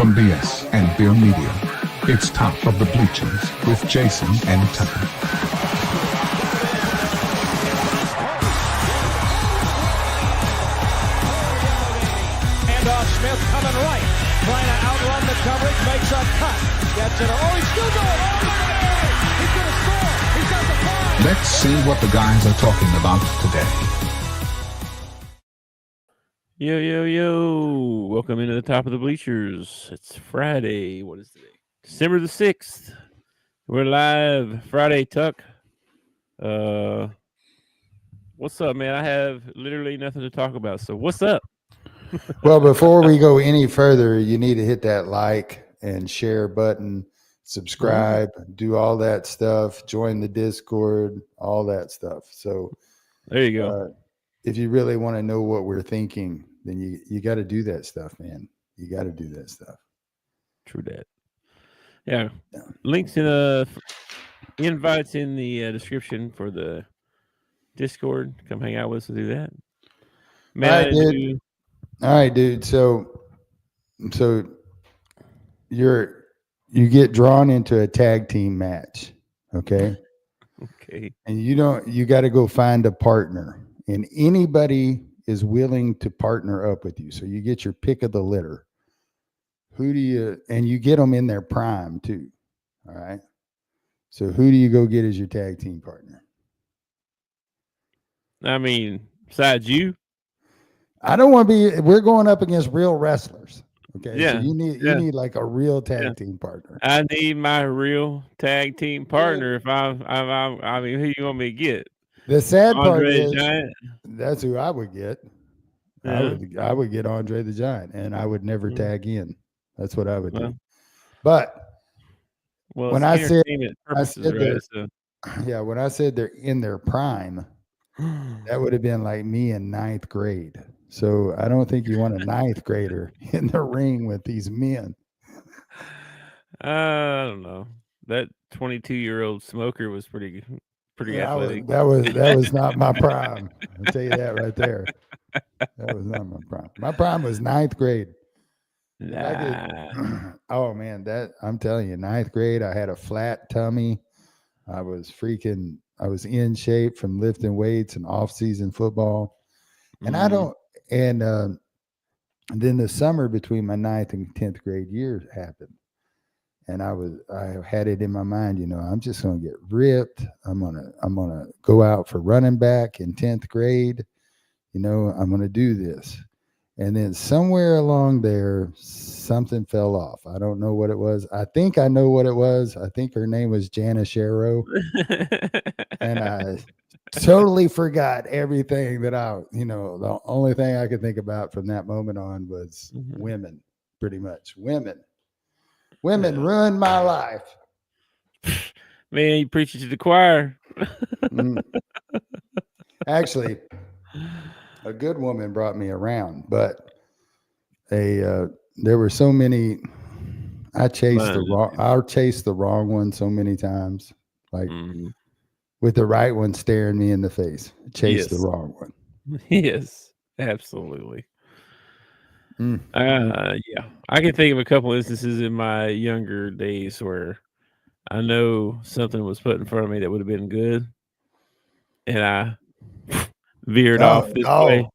from BS and Beer Media. It's Top of the Bleachers with Jason and Tucker. Smith coming right, trying to outrun the coverage, makes a cut, gets it. Oh, he's still going. Oh, look at that! He's going to score. He's got the ball. Let's see what the guys are talking about today. Yo. Welcome into the Top of the Bleachers. It's Friday. What is today? December the 6th. We're live. Friday, Tuck. What's up, man? I have literally nothing to talk about. So what's up? Well, before we go any further, you need to hit that like and share button, subscribe, do all that stuff, join the Discord, all that stuff. So there you go. If you really want to know what we're thinking, then you got to do that stuff, man. You got to do that stuff. True that. Yeah. Links in invites in the description for the Discord. Come hang out with us and do that. Man, all right, dude. So you get drawn into a tag team match, okay? Okay. And you got to go find a partner, and anybody is willing to partner up with you. So you get your pick of the litter. And you get them in their prime too. All right. So who do you go get as your tag team partner? I mean, besides you. I don't want to be. We're going up against real wrestlers. Okay. Yeah. So you need like a real tag team partner. I need my real tag team partner. If I mean, who you want me to get? The sad part Andre is the Giant? That's who I would get. Yeah. I would get Andre the Giant, and I would never tag in. That's what I would do. But when I said they're in their prime, that would have been like me in ninth grade. So I don't think you want a ninth grader in the ring with these men. I don't know. That 22-year-old smoker was pretty athletic. That was not my prime. I'll tell you that right there. That was not my prime. My prime was ninth grade. Oh man, I'm telling you, ninth grade, I had a flat tummy. I was in shape from lifting weights and off-season football. And then the summer between my 9th and 10th grade year happened. And I had it in my mind, I'm just going to get ripped. I'm going to go out for running back in 10th grade. I'm going to do this. And then somewhere along there, something fell off. I don't know what it was. I think I know what it was. I think her name was Jana Sharrow. And I totally forgot everything that the only thing I could think about from that moment on was women, pretty much. Women ruined my life. Man, you preaching to the choir. Actually, a good woman brought me around, but there were so many. I chased the wrong one so many times, like with the right one staring me in the face. Chase the wrong one. Yes, absolutely. Yeah, I can think of a couple instances in my younger days where I know something was put in front of me that would have been good, and I veered off this way.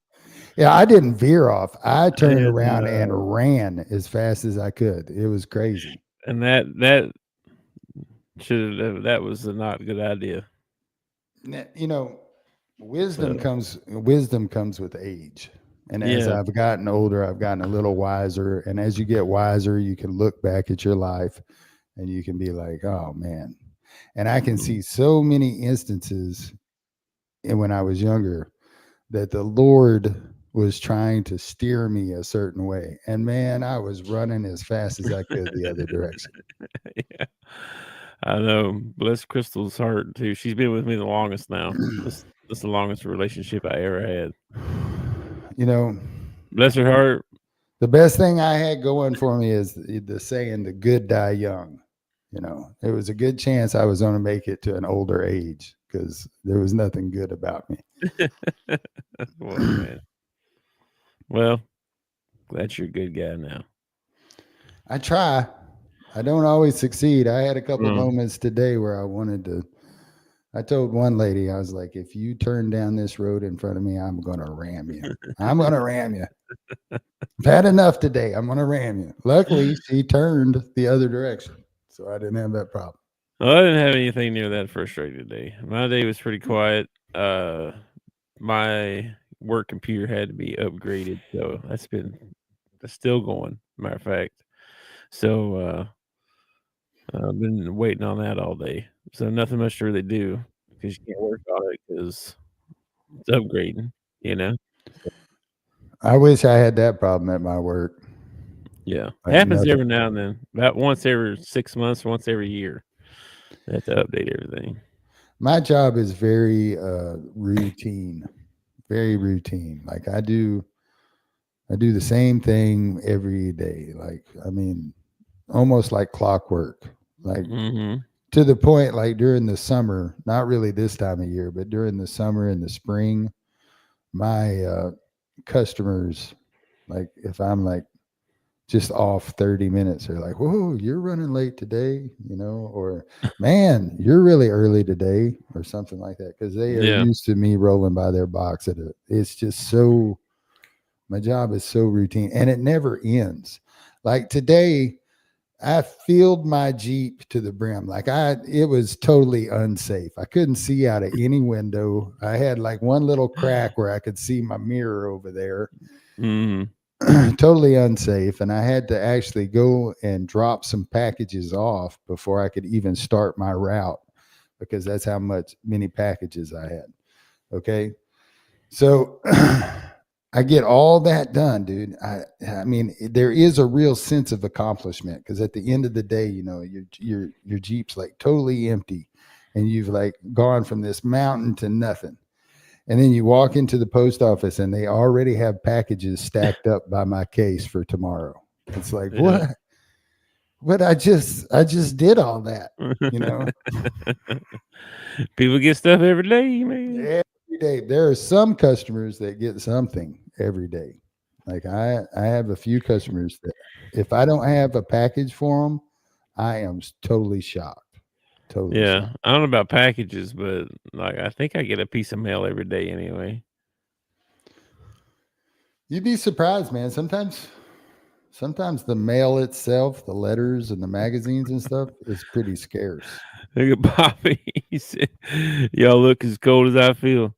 Yeah, I didn't veer off. I turned around and ran as fast as I could. It was crazy. And that was a not good idea. Wisdom comes with age. And as I've gotten older, I've gotten a little wiser. And as you get wiser, you can look back at your life and you can be like, oh man. And I can see so many instances when I was younger that the Lord was trying to steer me a certain way. And man, I was running as fast as I could the other direction. Yeah. I know. Bless Crystal's heart too. She's been with me the longest now. This is the longest relationship I ever had. Bless her heart. The best thing I had going for me is the saying, the good die young. It was a good chance I was going to make it to an older age because there was nothing good about me. Well, man. Well, glad you're a good guy now. I try. I don't always succeed. I had a couple Mm. moments today where I wanted to. I told one lady, I was like, if you turn down this road in front of me, I'm going to ram you. I'm going to ram you. I've had enough today. I'm going to ram you. Luckily, she turned the other direction. So I didn't have that problem. Well, I didn't have anything near that frustrating today. My day was pretty quiet. My work computer had to be upgraded, so that's still going. Matter of fact, so I've been waiting on that all day. So nothing much to really do because you can't work on it because it's upgrading. You know. I wish I had that problem at my work. Yeah, Like happens nothing. every now and then. About once every 6 months, once every year. They have to update everything. My job is very routine, very routine. Like I do the same thing every day. Like I mean, almost like clockwork. Like Mm-hmm. to the point, like during the summer, not really this time of year, but during the summer and the spring, my customers, like if I'm like just off 30 minutes, they're like, whoa, you're running late today, or man, you're really early today, or something like that. Cause they are Yeah. used to me rolling by their box it's just so, my job is so routine and it never ends. Like today, I filled my Jeep to the brim. Like it was totally unsafe. I couldn't see out of any window. I had like one little crack where I could see my mirror over there. Mm. Totally unsafe. And I had to actually go and drop some packages off before I could even start my route because that's how many packages I had. Okay. So I get all that done, dude. I mean, there is a real sense of accomplishment because at the end of the day, your Jeep's like totally empty, and you've like gone from this mountain to nothing. And then you walk into the post office, and they already have packages stacked up by my case for tomorrow. It's like Yeah. what? But I just did all that, People get stuff every day, man. Every day. There are some customers that get something every day. Like I have a few customers that if I don't have a package for them, I am totally shocked. Totally Yeah, shocked. I don't know about packages, but like I think I get a piece of mail every day anyway. You'd be surprised, man. Sometimes the mail itself, the letters and the magazines and stuff is pretty scarce. Look at Bobby. He said, "Y'all look as cold as I feel."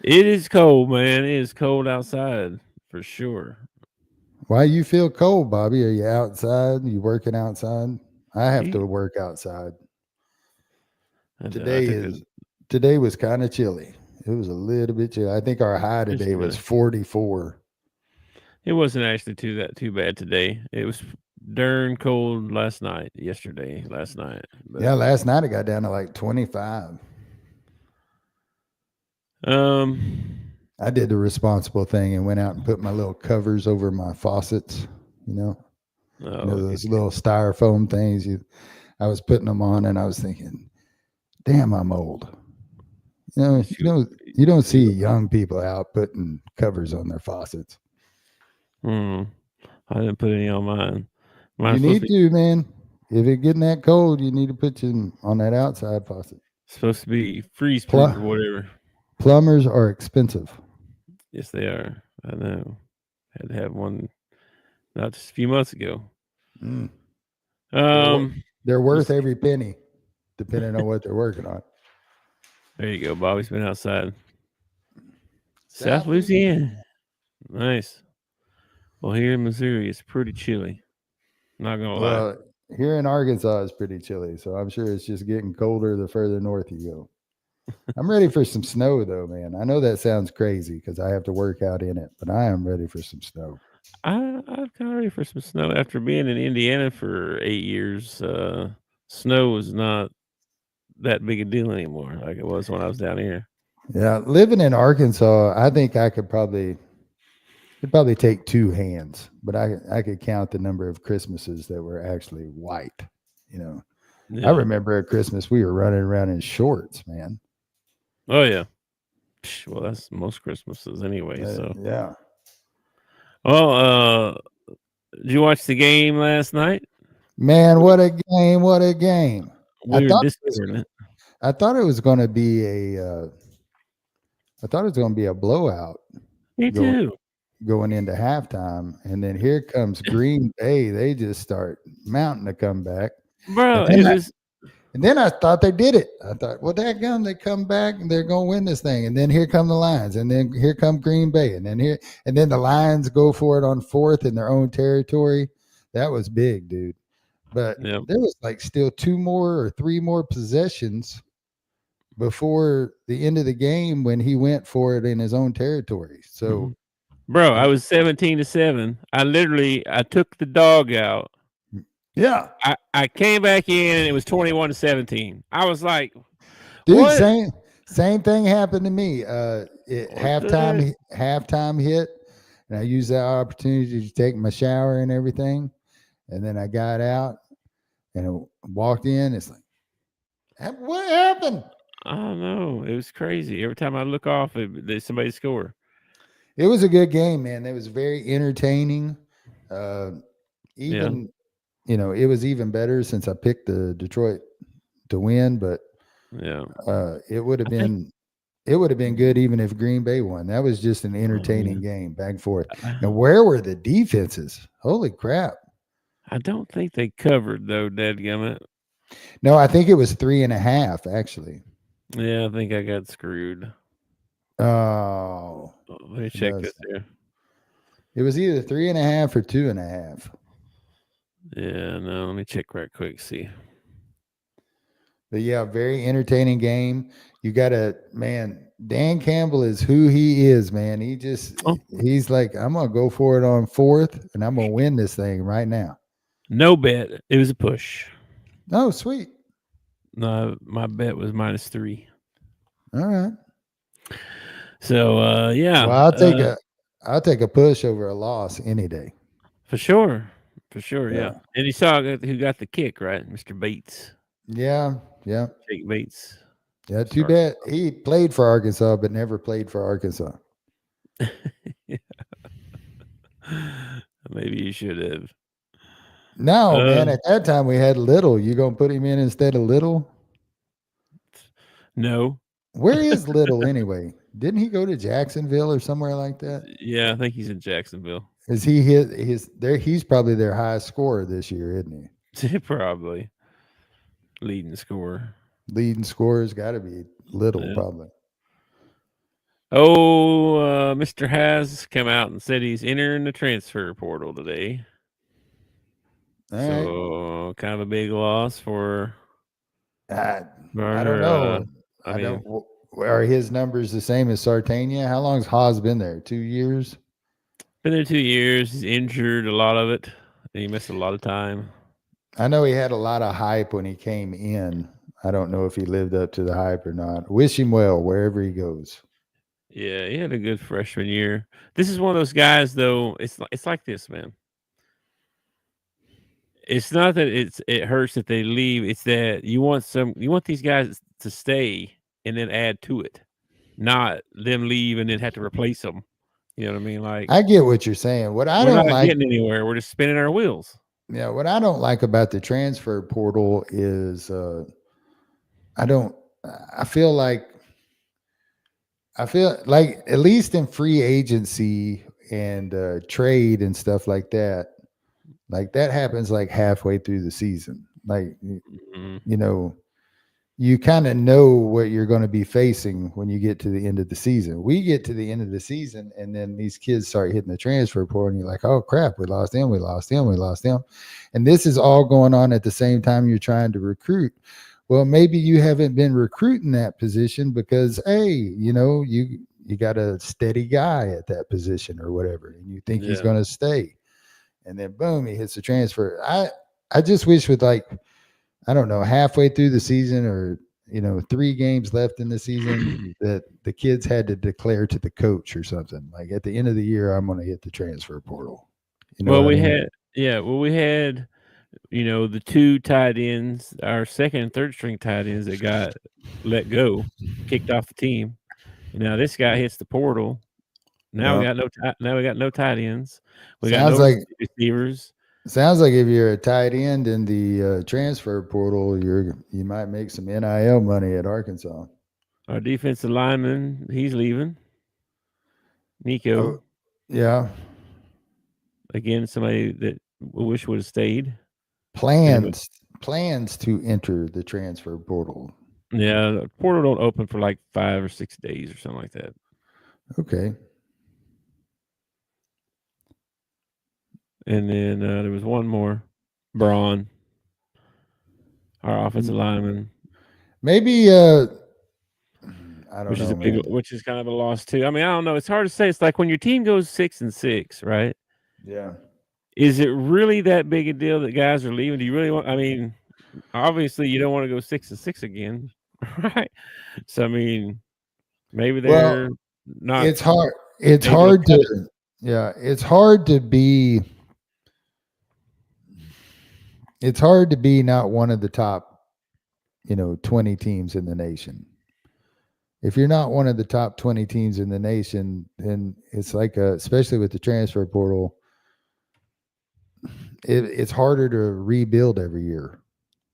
It is cold, man. It is cold outside for sure. Why you feel cold, Bobby? Are you outside? You working outside? I have You- to work outside. I Today took a, today was kind of chilly. It was a little bit chilly. I think our high It's today was chilly. 44. It wasn't actually too bad today. It was darn cold last night. But, Yeah, last night it got down to like 25. I did the responsible thing and went out and put my little covers over my faucets, those little styrofoam things. I was putting them on and I was thinking, damn, I'm old. You don't see young people out putting covers on their faucets. I didn't put any on mine. You need to, man. If it's getting that cold, you need to put them on that outside faucet. Supposed to be freeze proof or whatever. Plumbers are expensive. Yes, they are. I know. Had to have one not just a few months ago. Mm. Um, They're worth every penny, depending on what they're working on. There you go. Bobby's been outside. South Louisiana. Nice. Well, here in Missouri, it's pretty chilly. Not gonna lie. Well, here in Arkansas, it's pretty chilly, so I'm sure it's just getting colder the further north you go. I'm ready for some snow, though, man. I know that sounds crazy because I have to work out in it, but I am ready for some snow. I'm kind of ready for some snow. After being in Indiana for 8 years, snow is not that big a deal anymore like it was when I was down here. Yeah, living in Arkansas, I think I could probably take two hands, but I could count the number of Christmases that were actually white. Yeah. I remember at Christmas we were running around in shorts, man. Oh yeah. Well, that's most Christmases anyway. So yeah. well, Did you watch the game last night? Man, what a game! What a game! We were discovering it. I thought it was going to be a blowout. Me too. Going into halftime, and then here comes Green Bay. They just start mounting a comeback, Bro. And then I thought they did it. I thought, well, that gun, they come back and they're going to win this thing. And then here come the Lions, and then here come Green Bay, and then the Lions go for it on fourth in their own territory. That was big, dude. But there was like still 2 more or 3 more possessions before the end of the game when he went for it in his own territory. So, bro, I was 17-7. I took the dog out. Yeah. I came back in and it was 21-17. I was like, dude, what? Same thing happened to me. Halftime hit, and I used that opportunity to take my shower and everything. And then I got out and I walked in. It's like, what happened? I don't know. It was crazy. Every time I look off, there's somebody score. It was a good game, man. It was very entertaining. You know, it was even better since I picked the Detroit to win, but it would have been good even if Green Bay won. That was just an entertaining game, back and forth. Now, where were the defenses? Holy crap! I don't think they covered though, dadgummit. No, I think it was 3.5 actually. Yeah, I think I got screwed. Oh, let me check this here. It was either 3.5 or 2.5. Yeah, no, let me check right quick, see. But yeah, very entertaining game. You got Dan Campbell is who he is, man. He's like, I'm going to go for it on fourth, and I'm going to win this thing right now. No bet. It was a push. Oh, sweet. No, my bet was -3. All right. So, yeah. Well, I'll take a push over a loss any day. For sure. Yeah. And you saw who got the kick, right? Mr. Bates. Yeah. Jake Bates. Yeah, too bad. He played for Arkansas, but never played for Arkansas. Maybe you should have. No, man. At that time, we had Little. You going to put him in instead of Little? No. Where is Little anyway? Didn't he go to Jacksonville or somewhere like that? Yeah, I think he's in Jacksonville. Is he he's probably their highest scorer this year, isn't he? Probably. Leading scorer. Leading scorer's got to be Little, probably. Oh, Mr. Has come out and said he's entering the transfer portal today. So kind of a big loss for. I don't know. Are his numbers the same as Sartania? How long has Haas been there? 2 years? Been there 2 years. He's injured a lot of it. He missed a lot of time. I know he had a lot of hype when he came in. I don't know if he lived up to the hype or not. Wish him well wherever he goes. Yeah, he had a good freshman year. This is one of those guys, though. It's like this, man. It's not that it hurts that they leave. It's that you want these guys to stay and then add to it, not them leave and then have to replace them. You know what I mean? Like, I get what you're saying. What I don't like, not getting anywhere. We're just spinning our wheels. Yeah, what I don't like about the transfer portal is I feel like at least in free agency and trade and stuff like that happens like halfway through the season. Like, you know, you kind of know what you're going to be facing when you get to the end of the season. We get to the end of the season, and then these kids start hitting the transfer portal, and you're like, oh, crap, we lost him. And this is all going on at the same time you're trying to recruit. Well, maybe you haven't been recruiting that position because, hey, you know, you got a steady guy at that position or whatever, and you think he's going to stay. And then, boom, he hits the transfer. I just wish with, like, I don't know, halfway through the season or, you know, 3 games left in the season that the kids had to declare to the coach or something. Like, at the end of the year, I'm going to hit the transfer portal. You know, we had, you know, the 2 tight ends, our second and third string tight ends that got let go, kicked off the team. Now this guy hits the portal, Now we got no tight ends. We Sounds got no like receivers. Sounds like if you're a tight end in the transfer portal, you might make some NIL money at Arkansas. Our defensive lineman, he's leaving. Nico. Oh, yeah. Again, somebody that we wish would have stayed. Plans to enter the transfer portal. Yeah, the portal don't open for like 5 or 6 days or something like that. Okay. And then there was one more, Braun, our offensive lineman. Maybe I don't know. Which is kind of a loss too. I mean, I don't know. It's hard to say. It's like when your team goes 6-6, right? Yeah. Is it really that big a deal that guys are leaving? Do you really want? I mean, obviously you don't want to go 6-6 again, right? So I mean, maybe they're not. It's hard. It's hard to. Yeah, it's hard to be. It's hard to be not one of the top, 20 teams in the nation. If you're not one of the top 20 teams in the nation, then it's like, especially with the transfer portal, it's harder to rebuild every year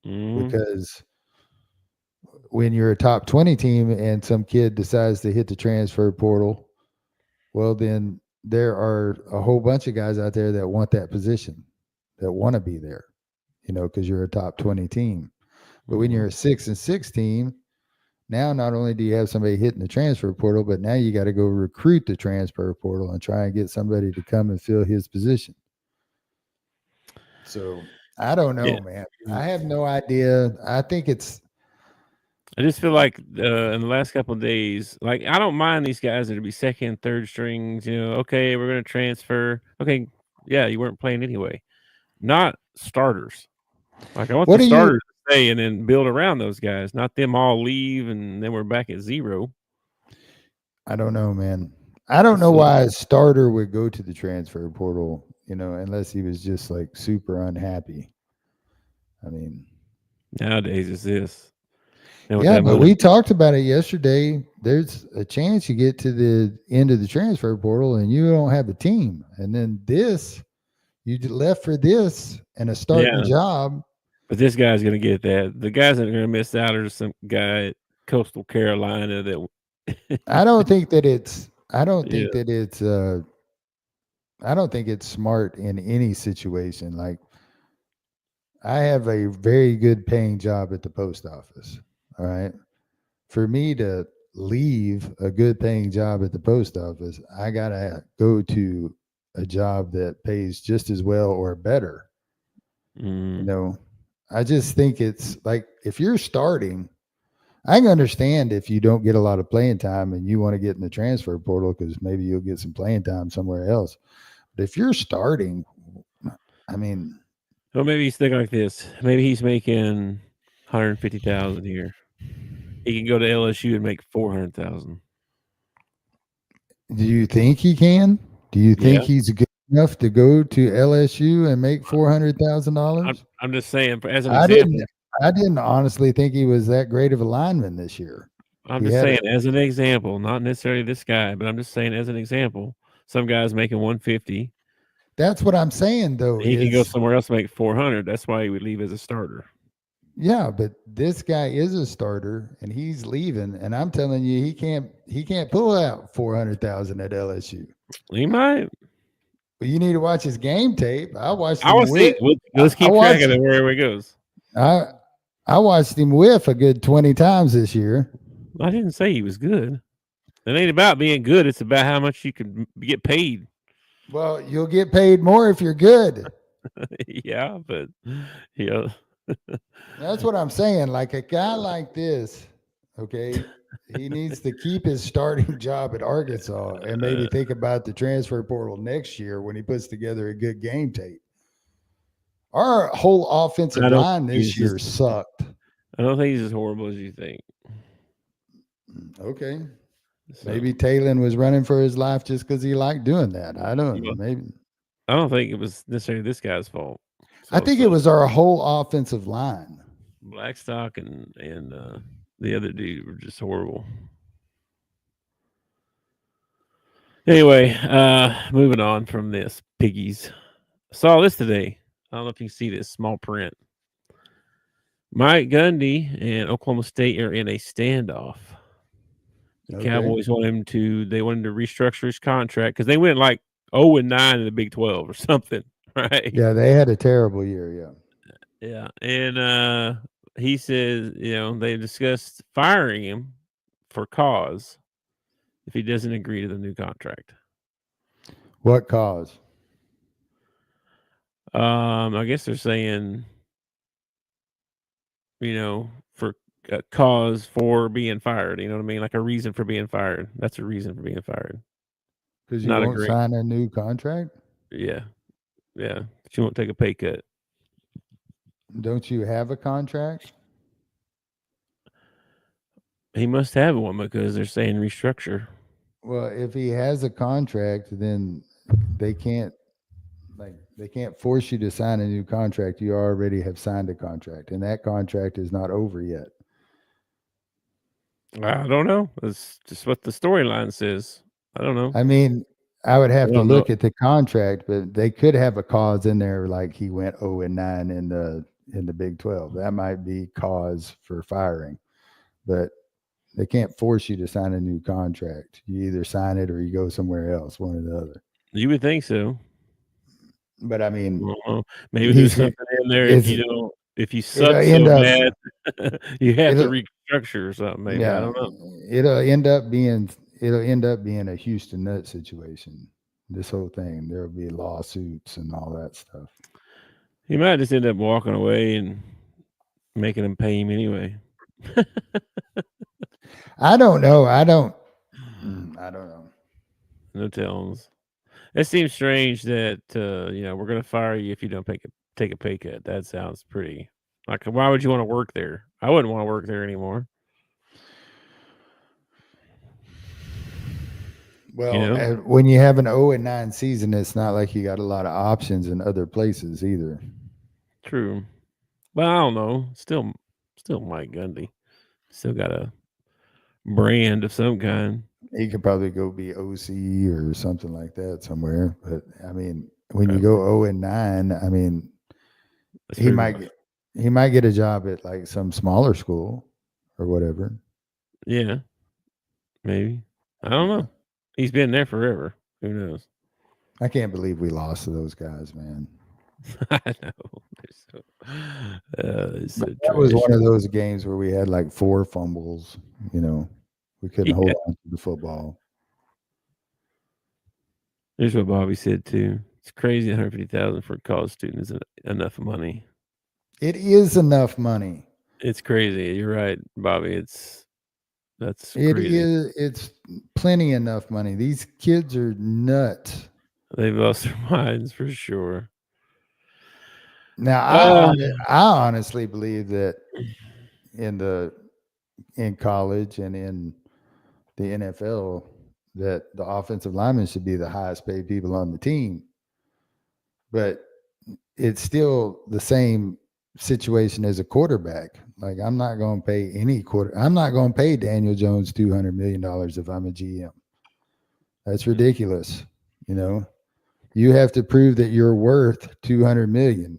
because when you're a top 20 team and some kid decides to hit the transfer portal, well, then there are a whole bunch of guys out there that want that position, that want to be there, because you're a top 20 team. But when you're a 6-6 team, now not only do you have somebody hitting the transfer portal, but now you got to go recruit the transfer portal and try and get somebody to come and fill his position. So I don't know, man. I have no idea. I just feel like in the last couple of days, like I don't mind these guys that would be second, third strings. Okay, we're going to transfer. Okay, yeah, you weren't playing anyway. Not starters. Like I want the starters to stay and then build around those guys, not them all leave and then we're back at zero. I don't know, man. I don't know why a starter would go to the transfer portal, unless he was just like super unhappy. I mean, nowadays it's this. Yeah, but we talked about it yesterday. There's a chance you get to the end of the transfer portal and you don't have a team. And then you left for this and a starting job. But this guy's going to get that. The guys that are going to miss out are some guy at Coastal Carolina that. I don't think it's smart in any situation. Like, I have a very good paying job at the post office. All right. For me to leave a good paying job at the post office, I got to go to a job that pays just as well or better. I just think it's like, if you're starting, I can understand if you don't get a lot of playing time and you want to get in the transfer portal because maybe you'll get some playing time somewhere else. But if you're starting, I mean. Well, maybe he's thinking like this. Maybe he's making $150,000 a year. He can go to LSU and make $400,000. Do you think he can? Do you think he's good enough to go to LSU and make $400,000? I'm just saying, as an example. I didn't honestly think he was that great of a lineman this year. I'm just saying, as an example, not necessarily this guy, but I'm just saying, as an example, some guy's making $150,000. That's what I'm saying, though. He can go somewhere else and make $400,000. That's why he would leave as a starter. Yeah, but this guy is a starter and he's leaving, and I'm telling you, he can't pull out $400,000 at LSU. He might. But you need to watch his game tape. Let's keep track of it wherever he goes. I watched him whiff a good 20 times this year. I didn't say he was good. It ain't about being good. It's about how much you can get paid. Well, you'll get paid more if you're good. Yeah, but that's what I'm saying. Like a guy like this, okay, he needs to keep his starting job at Arkansas and maybe think about the transfer portal next year when he puts together a good game tape. Our whole offensive line this year sucked. I don't think he's as horrible as you think. Okay. So, maybe Talon was running for his life just because he liked doing that. I don't know. Maybe. I don't think it was necessarily this guy's fault. I think it was our whole offensive line. Blackstock and the other dude were just horrible. Anyway, moving on from this, piggies. I saw this today. I don't know if you can see this small print. Mike Gundy and Oklahoma State are in a standoff. The Okay. Cowboys want him to. They want him to restructure his contract because they went like 0-9 in the Big 12 or something, right? Yeah, they had a terrible year. Yeah. Yeah, and he says, they discussed firing him for cause if he doesn't agree to the new contract. What cause? I guess they're saying, for a cause for being fired. You know what I mean? Like a reason for being fired. That's a reason for being fired. Because you Not won't agree. sign a new contract? Yeah, yeah. But you won't take a pay cut. Don't you have a contract? He must have one because they're saying restructure. Well, if he has a contract, then they can't force you to sign a new contract. You already have signed a contract, and that contract is not over yet. I don't know. That's just what the storyline says. I don't know. I mean, I would have I to don't look know. at the contract, but they could have a cause in there like he went 0-9 in the Big 12. That might be cause for firing. But they can't force you to sign a new contract. You either sign it or you go somewhere else, one or the other. You would think so. But I mean, Well, maybe there's something in there if you suck it'll so end up bad, you have to it'll restructure or something. Maybe I yeah, don't know. it'll end up being a Houston Nut situation. This whole thing, there'll be lawsuits and all that stuff. He might just end up walking away and making them pay him anyway. I don't know. I don't know. No tells. It seems strange that we're going to fire you if you don't take a pay cut. That sounds pretty. Like, why would you want to work there? I wouldn't want to work there anymore. Well, when you have an 0-9 season, it's not like you got a lot of options in other places either. True. Well, I don't know. Still Mike Gundy. Still got a brand of some kind. He could probably go be OC or something like that somewhere. But I mean, when you go 0-9, I mean, he might get a job at like some smaller school or whatever. Yeah, maybe. I don't know. He's been there forever. Who knows? I can't believe we lost to those guys, man. I know. They're so That was one of those games where we had like 4 fumbles. We couldn't hold on to the football. Here's what Bobby said too. It's crazy. 150,000 for a college student isn't enough money. It is enough money. It's crazy. You're right, Bobby. That's It crazy. is. It's plenty enough money. These kids are nuts. They've lost their minds for sure. Now, I honestly believe that in college and in the NFL, that the offensive linemen should be the highest paid people on the team. But it's still the same situation as a quarterback. Like, I'm not going to pay I'm not going to pay Daniel Jones $200 million if I'm a GM. That's ridiculous. You have to prove that you're worth $200 million.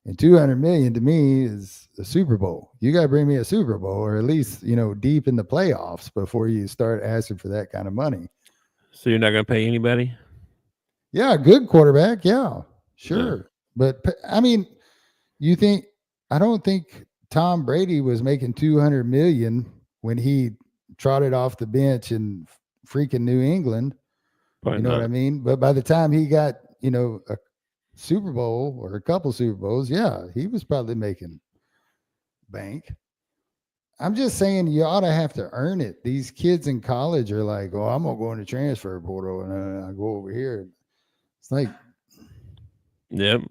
And $200 million to me is a Super Bowl. You got to bring me a Super Bowl, or at least, deep in the playoffs before you start asking for that kind of money. So you're not going to pay anybody? Yeah, good quarterback. Yeah, sure. Yeah. But I mean, I don't think Tom Brady was making $200 million when he trotted off the bench in freaking New England. Probably what I mean? But by the time he got, a Super Bowl or a couple Super Bowls, yeah, he was probably making bank. I'm just saying you ought to have to earn it. These kids in college are like, oh, I'm going to go in the transfer portal and I go over here. It's like, yep.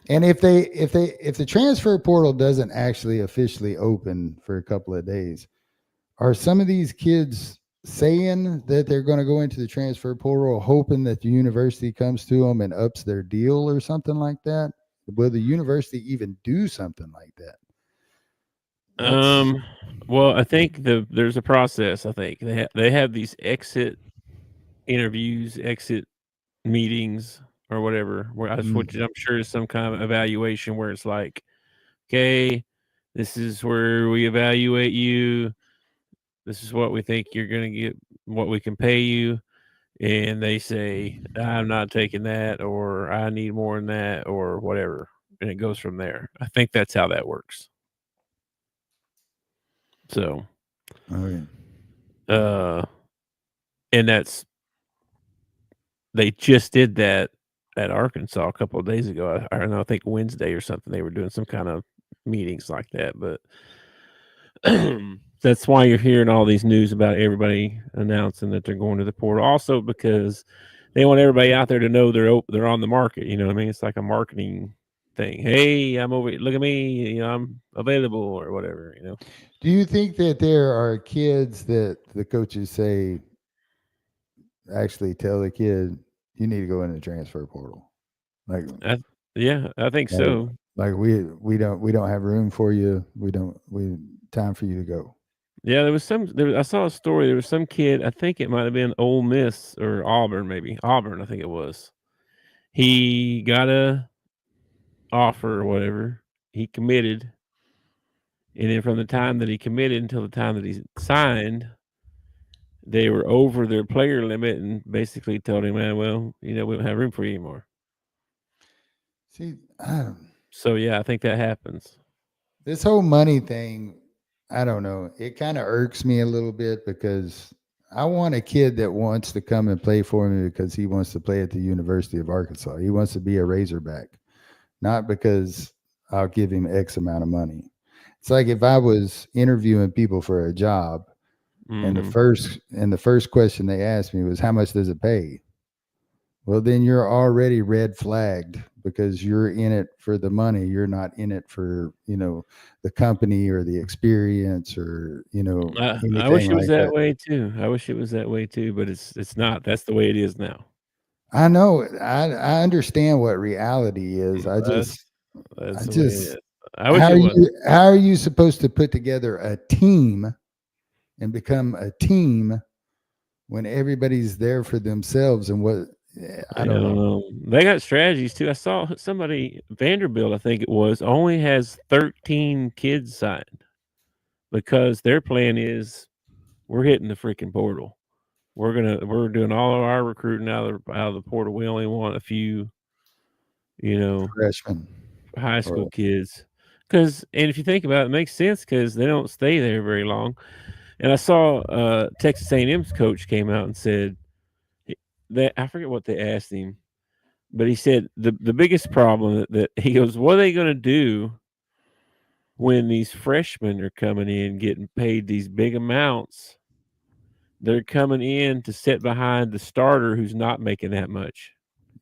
And if the transfer portal doesn't actually officially open for a couple of days, are some of these kids saying that they're going to go into the transfer portal hoping that the university comes to them and ups their deal or something like that? Will the university even do something like that? Well, I think there's a process. I think they have these exit interviews, exit meetings, or whatever. Where I'm sure it's some kind of evaluation where it's like, okay, this is where we evaluate you. This is what we think you're going to get, what we can pay you. And they say, I'm not taking that, or I need more than that, or whatever. And it goes from there. I think that's how that works. So, and they just did that at Arkansas a couple of days ago. I don't know, I think Wednesday or something. They were doing some kind of meetings like that, but that's why you're hearing all these news about everybody announcing that they're going to the portal. Also, because they want everybody out there to know they're on the market. You know what I mean? It's like a marketing thing. Hey, I'm over. Look at me. You know, I'm available or whatever. You know. Do you think that there are kids that the coaches say actually tell the kid you need to go in the transfer portal? Like, I think so. Like we don't have room for you. We time for you to go. Yeah, I saw a story. There was some kid, I think it might have been Ole Miss or Auburn, maybe. Auburn, I think it was. He got a offer or whatever. He committed. And then from the time that he committed until the time that he signed, they were over their player limit and basically told him, man, well, we don't have room for you anymore. See, so yeah, I think that happens. This whole money thing, I don't know. It kind of irks me a little bit because I want a kid that wants to come and play for me because he wants to play at the University of Arkansas. He wants to be a Razorback, not because I'll give him X amount of money. It's like if I was interviewing people for a job, and the first question they asked me was, how much does it pay? Well, then you're already red flagged because you're in it for the money. You're not in it for, the company or the experience or, I wish it was that way too. I wish it was that way too, but it's not. That's the way it is now. I know. I understand what reality is. I wish how are you supposed to put together a team and become a team when everybody's there for themselves and what? I don't know. They got strategies too. I saw somebody, Vanderbilt, I think it was, only has 13 kids signed because their plan is we're hitting the freaking portal. We're doing all of our recruiting out of the portal. We only want a few, freshmen, high school kids. And if you think about it, it makes sense because they don't stay there very long. And I saw Texas A&M's coach came out and said that, I forget what they asked him, but he said the biggest problem that he goes, what are they going to do when these freshmen are coming in getting paid these big amounts? They're coming in to sit behind the starter who's not making that much.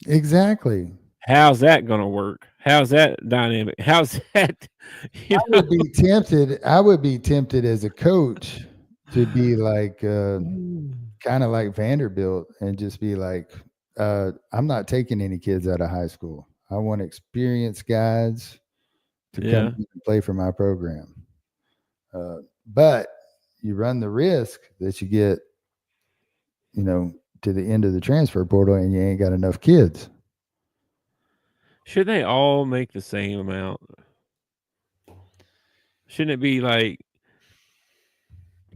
Exactly. How's that going to work? How's that dynamic? How's that? I would be tempted as a coach to be like, kind of like Vanderbilt and just be like, I'm not taking any kids out of high school. I want experienced guys to come and play for my program. But you run the risk that you get, to the end of the transfer portal and you ain't got enough kids. Should they all make the same amount? Shouldn't it be like,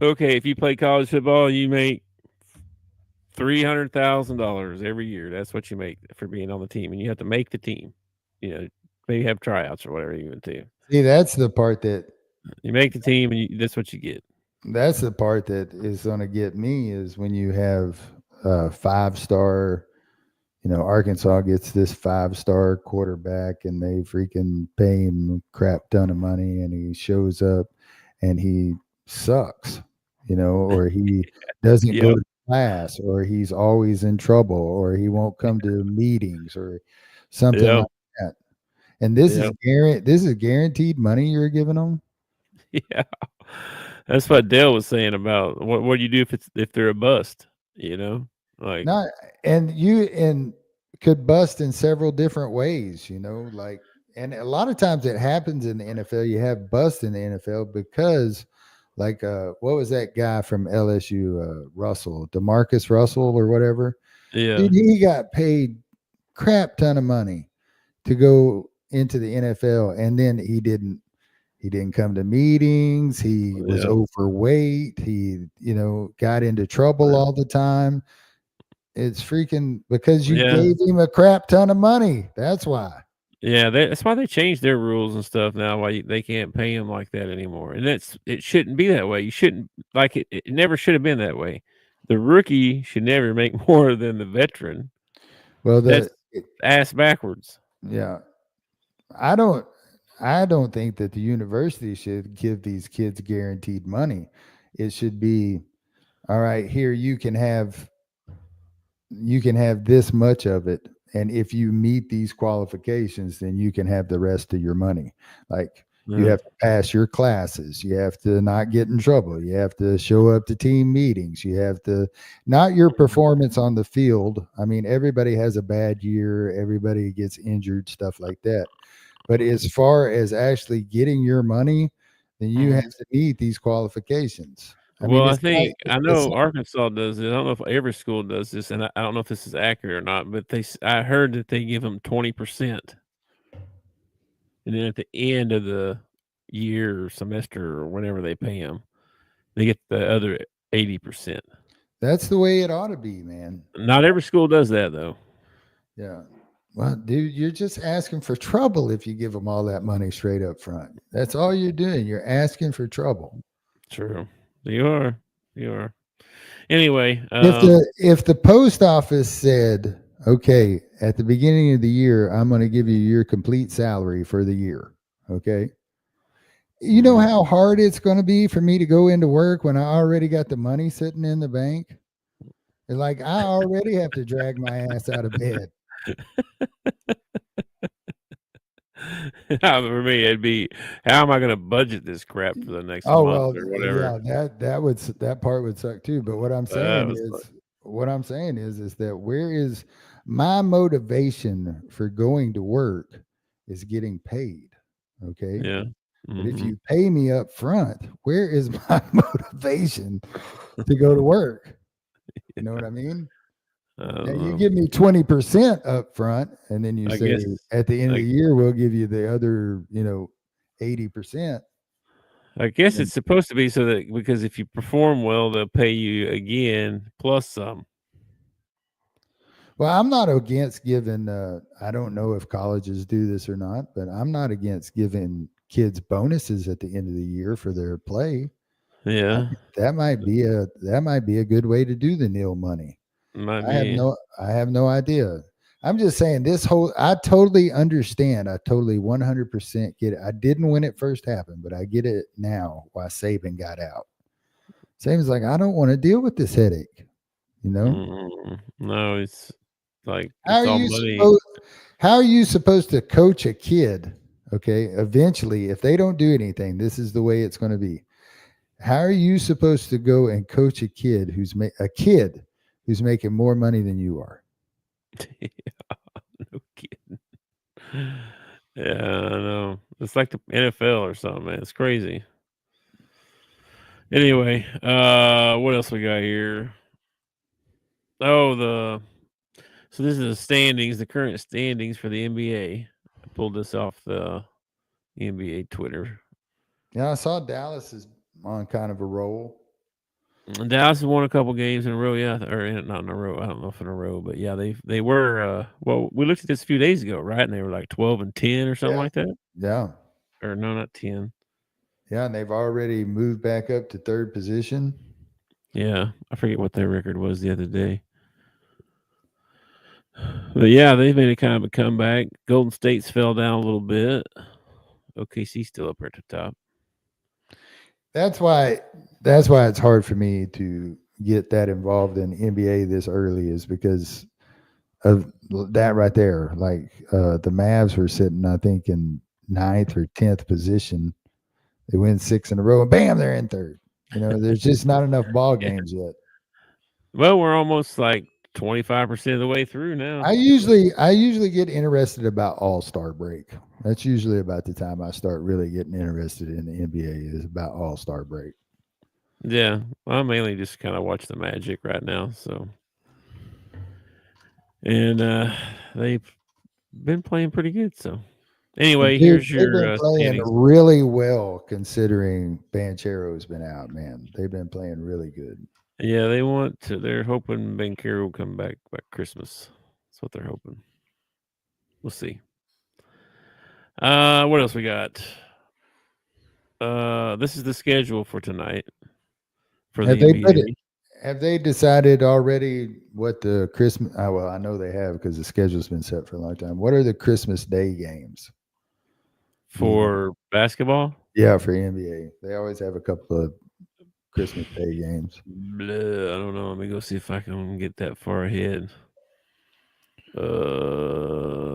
okay, if you play college football, you make $300,000 every year. That's what you make for being on the team, and you have to make the team. Maybe have tryouts or whatever you would do. See, that's the part that you make the team, and that's what you get. That's the part that is going to get me is when you have a 5-star. Arkansas gets this 5-star quarterback, and they freaking pay him a crap ton of money, and he shows up, and he sucks. Or he doesn't go to class, or he's always in trouble, or he won't come to meetings or something like that. And this is guaranteed money you're giving them. Yeah, that's what Dale was saying about what do you do if they're a bust? Like not, and could bust in several different ways. And a lot of times it happens in the NFL. You have bust in the NFL because Like what was that guy from LSU, Russell, DeMarcus Russell or whatever? Yeah. Dude, he got paid crap ton of money to go into the NFL, and then he didn't come to meetings. He was overweight. He, got into trouble all the time. It's freaking because you gave him a crap ton of money. That's why. Yeah, that's why they changed their rules and stuff now. Why they can't pay him like that anymore, and it shouldn't be that way. You shouldn't like it. It never should have been that way. The rookie should never make more than the veteran. Well, that's ass backwards. Yeah, I don't think that the university should give these kids guaranteed money. It should be, all right, here you can have this much of it, and if you meet these qualifications, then you can have the rest of your money. Like you have to pass your classes, you have to not get in trouble, you have to show up to team meetings, you have to not your performance on the field. I mean, everybody has a bad year, everybody gets injured, stuff like that. But as far as actually getting your money, then you have to meet these qualifications. I know Arkansas does it. I don't know if every school does this, and I don't know if this is accurate or not, but I heard that they give them 20%. And then at the end of the year or semester or whenever they pay them, they get the other 80%. That's the way it ought to be, man. Not every school does that, though. Yeah. Well, dude, you're just asking for trouble if you give them all that money straight up front. That's all you're doing. You're asking for trouble. True. You are. Anyway, if the post office said, okay, at the beginning of the year, I'm going to give you your complete salary for the year. Okay. You know how hard it's going to be for me to go into work when I already got the money sitting in the bank? It's like I already have to drag my ass out of bed. For me, it'd be, how am I going to budget this crap for the next month or whatever? Yeah, that part would suck too. But what I'm saying is that where is my motivation for going to work is getting paid. Okay. Yeah. But if you pay me up front, where is my motivation to go to work? You know what I mean? Now you give me 20% up front, and then you say at the end of the year we'll give you the other, 80%. I guess it's supposed to be so that because if you perform well, they'll pay you again plus some. Well, I'm not against giving. I don't know if colleges do this or not, but I'm not against giving kids bonuses at the end of the year for their play. Yeah, that might be a good way to do the nil money. I have no idea. I'm just saying I totally understand. I totally 100% get it. I didn't when it first happened, but I get it now why Saban got out. Saban's like, I don't want to deal with this headache. No, it's like, how are you supposed to coach a kid? Okay. Eventually, if they don't do anything, this is the way it's going to be. How are you supposed to go and coach a kid who's making more money than you are? Yeah, no kidding. Yeah, I know. It's like the NFL or something, man. It's crazy. Anyway, what else we got here? So this is the standings, the current standings for the NBA. I pulled this off the NBA Twitter. Yeah, I saw Dallas is on kind of a roll. Dallas has won a couple games in a row, yeah, or not in a row. I don't know if in a row, but yeah, they were. Well, we looked at this a few days ago, right? And they were like 12-10 or something like that. Yeah. Or no, not 10. Yeah, and they've already moved back up to third position. Yeah, I forget what their record was the other day. But yeah, they've made a kind of a comeback. Golden State's fell down a little bit. OKC's still up at the top. That's why it's hard for me to get that involved in NBA this early, is because of that right there. Like the Mavs were sitting, I think, in 9th or 10th position. They win 6 in a row, and bam, they're in third. There's just not enough ball games yet. Well, we're almost like 25% of the way through now. I usually get interested about All-Star break. That's usually about the time I start really getting interested in the NBA, is about All-Star break. Yeah, well, I mainly just kind of watch the Magic right now. So, and they've been playing pretty good. So, anyway, Dude, here's they've your been playing standings. really well considering Banchero's been out, man. They've been playing really good. Yeah, they want to. They're hoping Bankero will come back by Christmas. That's what they're hoping. We'll see. What else we got? This is the schedule for tonight for Have the they put it? NBA. Have they decided already what the Christmas? Well, I know they have because the schedule's been set for a long time. What are the Christmas Day games? For basketball? Yeah, for NBA, they always have a couple of Christmas Day games. Blah, I don't know. Let me go see if I can get that far ahead.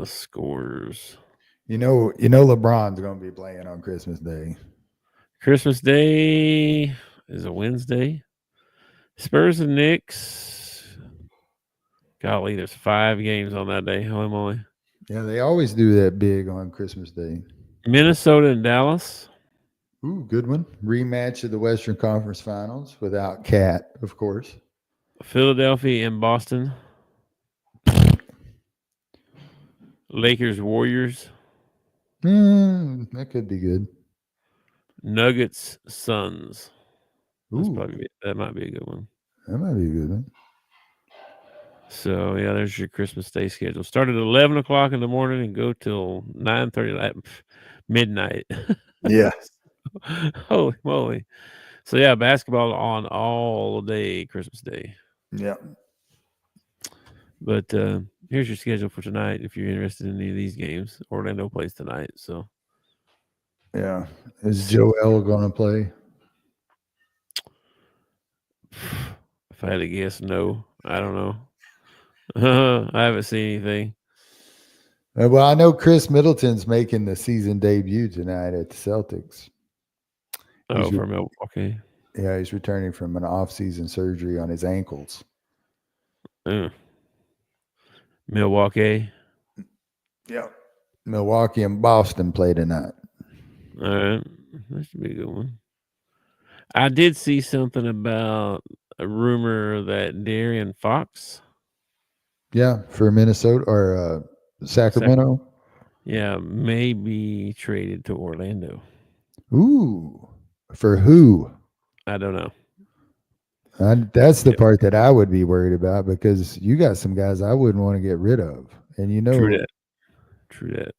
Scores. You know, LeBron's going to be playing on Christmas Day. Christmas Day is a Wednesday. Spurs and Knicks. Golly, there's 5 games on that day. Holy moly. Yeah, they always do that big on Christmas Day. Minnesota and Dallas. Ooh, good one. Rematch of the Western Conference Finals without Cat, of course. Philadelphia and Boston. Lakers Warriors. That could be good. Nuggets Suns. Ooh, That might be a good one. that might be a good one. So yeah, there's your Christmas Day schedule. Start at 11 o'clock in the morning and go till 9:30 midnight. Yeah. Holy moly! So yeah, basketball on all day Christmas Day. Yeah. But here's your schedule for tonight. If you're interested in any of these games, Orlando plays tonight. So Yeah. Is Joel going to play? if I had to guess, no. I don't know. I haven't seen anything. Well, I know Chris Middleton's making the season debut tonight at the Celtics. Oh, for Milwaukee. Yeah, he's returning from an off-season surgery on his ankles. Milwaukee. Yeah. Milwaukee and Boston play tonight. All right. That should be a good one. I did see something about a rumor that Darian Fox. Yeah, for Minnesota or Sacramento. Yeah, may be traded to Orlando. Ooh, for who? I don't know. That's the part that I would be worried about because you got some guys I wouldn't want to get rid of, and you know, True that.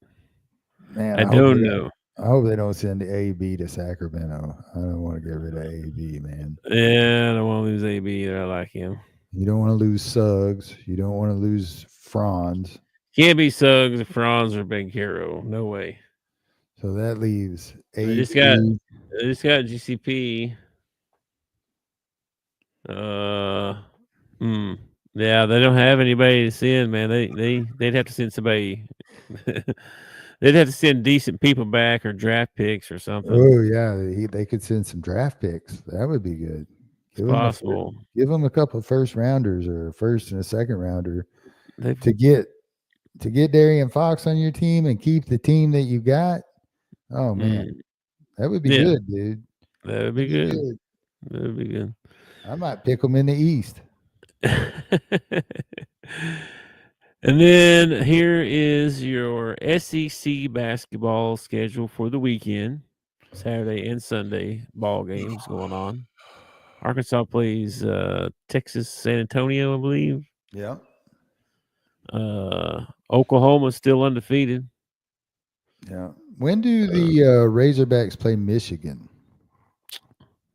Man, I don't know. I hope they don't send AB to Sacramento. I don't want to get rid of AB, man. Yeah, I don't want to lose AB either. I like him. You don't want to lose Suggs. You don't want to lose Franz. Can't be Suggs, Franz, or Bankero. No way. So that leaves AB. They just got GCP. Yeah, they don't have anybody to send, man. They'd have to send somebody. They'd have to send decent people back or draft picks or something. Oh yeah, they could send some draft picks. That would be good. It's possible. Give them a couple of first rounders or a first and a second rounder They've, to get Darian Fox on your team and keep the team that you got. Oh man, that would be good, dude. That would be good. That would be good. I might pick them in the East. And then here is your SEC basketball schedule for the weekend. Saturday and Sunday ball games going on. Arkansas plays Texas San Antonio, I believe. Yeah. Oklahoma's still undefeated. Yeah. When do the Razorbacks play Michigan?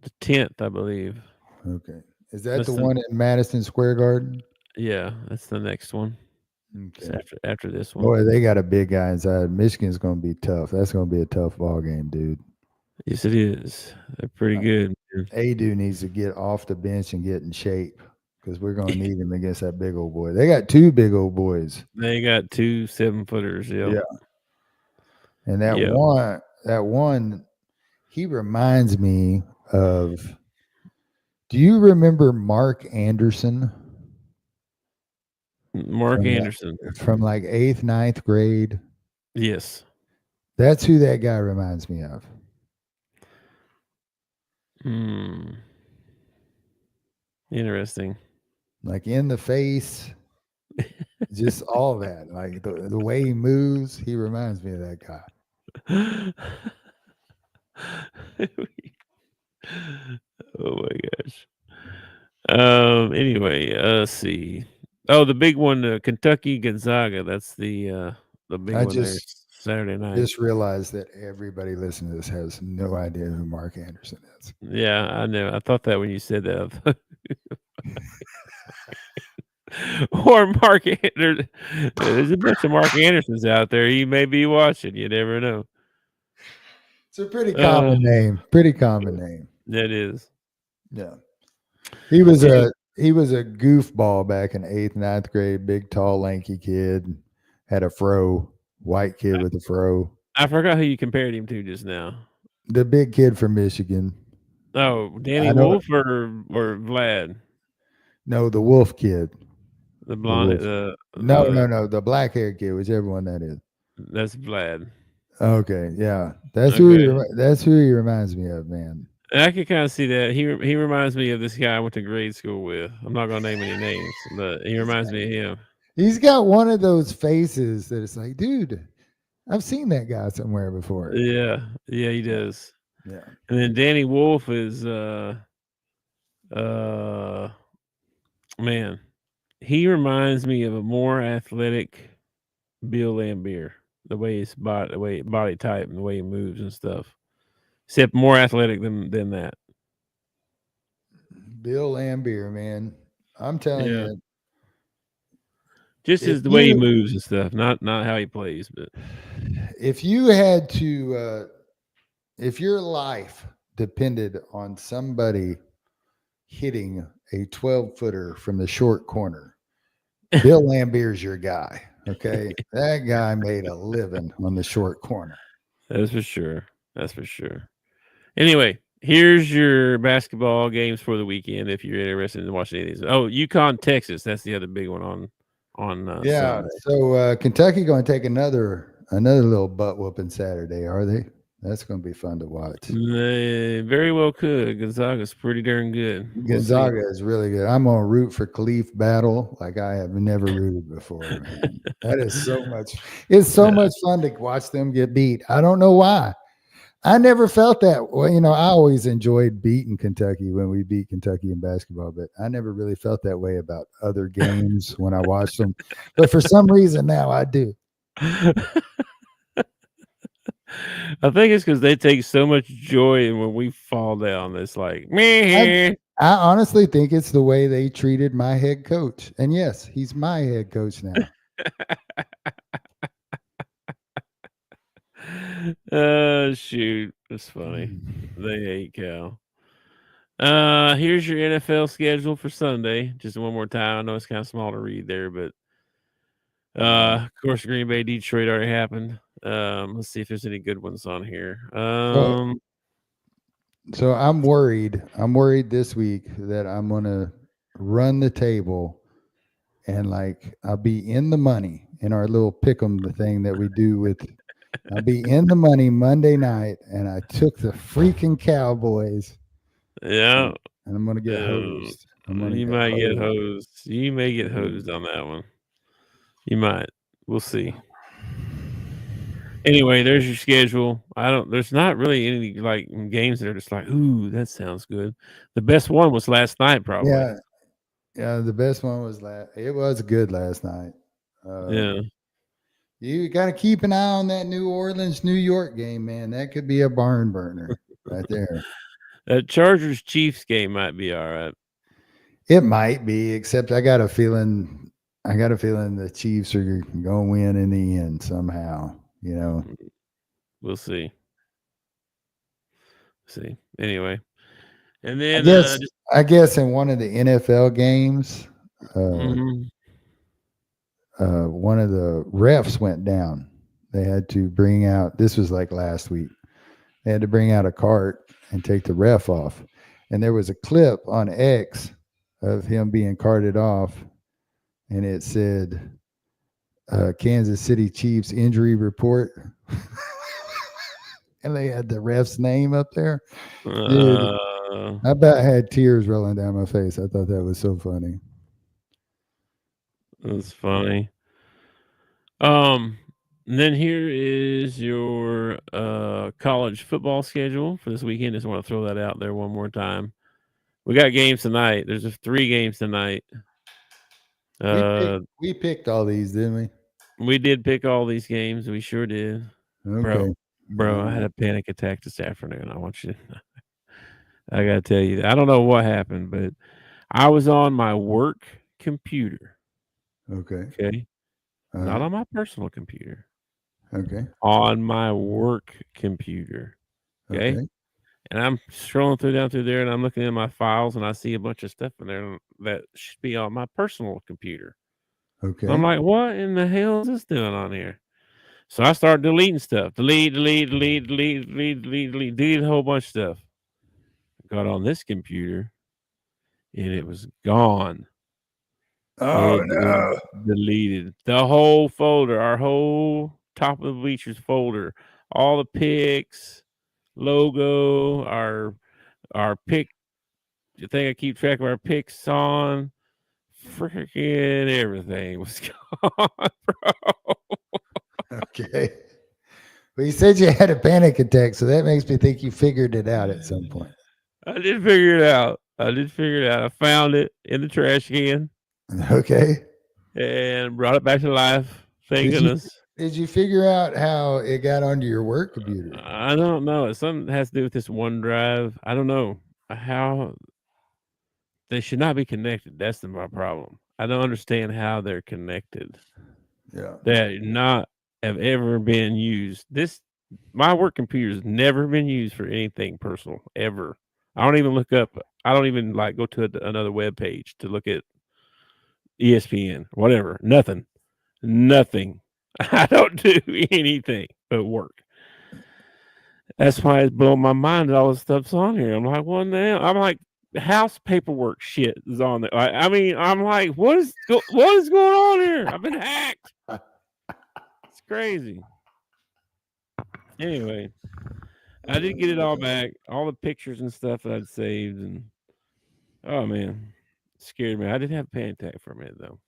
The 10th, I believe. Okay. Is that the one at Madison Square Garden? Yeah, that's the next one. Okay. After this one. Boy, they got a big guy inside. Michigan's going to be tough. That's going to be a tough ball game, dude. Yes, it is. They're pretty good. Adu needs to get off the bench and get in shape because we're going to need him against that big old boy. They got 2 big old boys. They got 2 7-footers. Yeah. And that one, he reminds me of. Do you remember Mark Anderson? Mark Anderson. From like 8th, 9th grade. Yes. That's who that guy reminds me of. Interesting. Like in the face, just all that. Like the way he moves, he reminds me of that guy. Oh my gosh. Anyway, let's see. Oh, the big one, Kentucky Gonzaga. That's the big I one there. just Saturday night. Just realized that everybody listening to this has no idea who Mark Anderson is. Yeah, I know. I thought that when you said that. Or Mark Anderson. There's a bunch of Mark Andersons out there. You may be watching. You never know. It's a pretty common name. Pretty common name. That is. Yeah. He was a goofball back in 8th, 9th grade. Big, tall, lanky kid. Had a fro. White kid with a fro. I forgot who you compared him to just now. The big kid from Michigan. Oh, Danny Wolf or Vlad? No, the Wolf kid. The blonde. No. The black haired kid, whichever one that is. That's Vlad. Okay, yeah, that's who he reminds me of, man. I can kind of see that. He reminds me of this guy I went to grade school with. I'm not gonna name any names, but he reminds me of him. He's got one of those faces that it's like, dude, I've seen that guy somewhere before. Yeah, he does. Yeah. And then Danny Wolf is man, he reminds me of a more athletic Bill Lambier. The way his body type and the way he moves and stuff. Except more athletic than that. Bill Lambier, man. I'm telling you. Just as the way he moves and stuff, not how he plays, but if you had to if your life depended on somebody hitting a 12-footer from the short corner, Bill Lambier's your guy. Okay. That guy made a living on the short corner. That's for sure. Anyway, here's your basketball games for the weekend if you're interested in watching any of these. Oh, UConn, Texas. That's the other big one on Sunday. So Kentucky going to take another little butt whooping Saturday, are they? That's going to be fun to watch. They very well could. Gonzaga's pretty darn good. Gonzaga is really good. I'm going to root for Khalif Battle like I have never rooted before, man. That is so much. It's so much fun to watch them get beat. I don't know why. I never felt that. Well, I always enjoyed beating Kentucky when we beat Kentucky in basketball, but I never really felt that way about other games when I watched them. But for some reason now I do. I think it's because they take so much joy in when we fall down. It's like, meh. I honestly think it's the way they treated my head coach. And yes, he's my head coach now. Shoot. That's funny. They hate Cal. Here's your NFL schedule for Sunday. Just one more time. I know it's kind of small to read there, but of course, Green Bay, Detroit already happened. Let's see if there's any good ones on here. So I'm worried. I'm worried this week that I'm gonna run the table and I'll be in the money in our little pick'em, the thing that we do with. I'll be in the money Monday night, and I took the freaking Cowboys. Yeah, and I'm gonna get hosed. You might get hosed. You may get hosed on that one. You might. We'll see. Anyway, there's your schedule. There's not really any games that are just like, ooh, that sounds good. The best one was last night, probably. Yeah. The best one was it was good last night. You got to keep an eye on that New Orleans, New York game, man. That could be a barn burner right there. That Chargers Chiefs game might be all right. It might be, except I got a feeling the Chiefs are going to win in the end somehow. We'll see. Anyway, and then I guess in one of the NFL games, one of the refs went down. They had to bring out. This was like last week. They had to bring out a cart and take the ref off, and there was a clip on X of him being carted off, and it said, Kansas City Chiefs injury report. And they had the ref's name up there. Dude, I about had tears rolling down my face. I thought that was so funny. That's funny. And then here is your college football schedule for this weekend. Just want to throw that out there one more time. We got games tonight. There's 3 games tonight. We picked all these, didn't we? We did pick all these games. We sure did. Okay. Bro, I had a panic attack this afternoon. I want you to I got to tell you, I don't know what happened, but I was on my work computer. Okay. Okay. Not on my personal computer. Okay. On my work computer. Okay. And I'm scrolling down through there, and I'm looking at my files, and I see a bunch of stuff in there that should be on my personal computer. Okay. I'm like, what in the hell is this doing on here? So I started deleting stuff. Deleted a whole bunch of stuff. Got on this computer, and it was gone. Oh, no. Deleted. The whole folder, our whole top of the Bleachers folder, all the picks, logo, our pick, the thing I keep track of our picks on, freaking everything was gone, bro. Okay. Well, you said you had a panic attack, so that makes me think you figured it out at some point. I did figure it out. I found it in the trash can. Okay. And brought it back to life. Thank goodness. Did you figure out how it got onto your work computer? I don't know. It's something that has to do with this OneDrive. I don't know how they should not be connected. That's my problem. I don't understand how they're connected. Yeah. That not have ever been used. My work computer has never been used for anything personal ever. I don't even look up. I don't even go to another web page to look at ESPN, whatever. Nothing. I don't do anything but work. That's why it's blowing my mind that all this stuff's on here. I'm like, what now? I'm like, house paperwork shit is on there. I'm like, what is going on here? I've been hacked. It's crazy. Anyway, I did get it all back, all the pictures and stuff that I'd saved, and oh man, it scared me. I did have a panic attack for a minute though.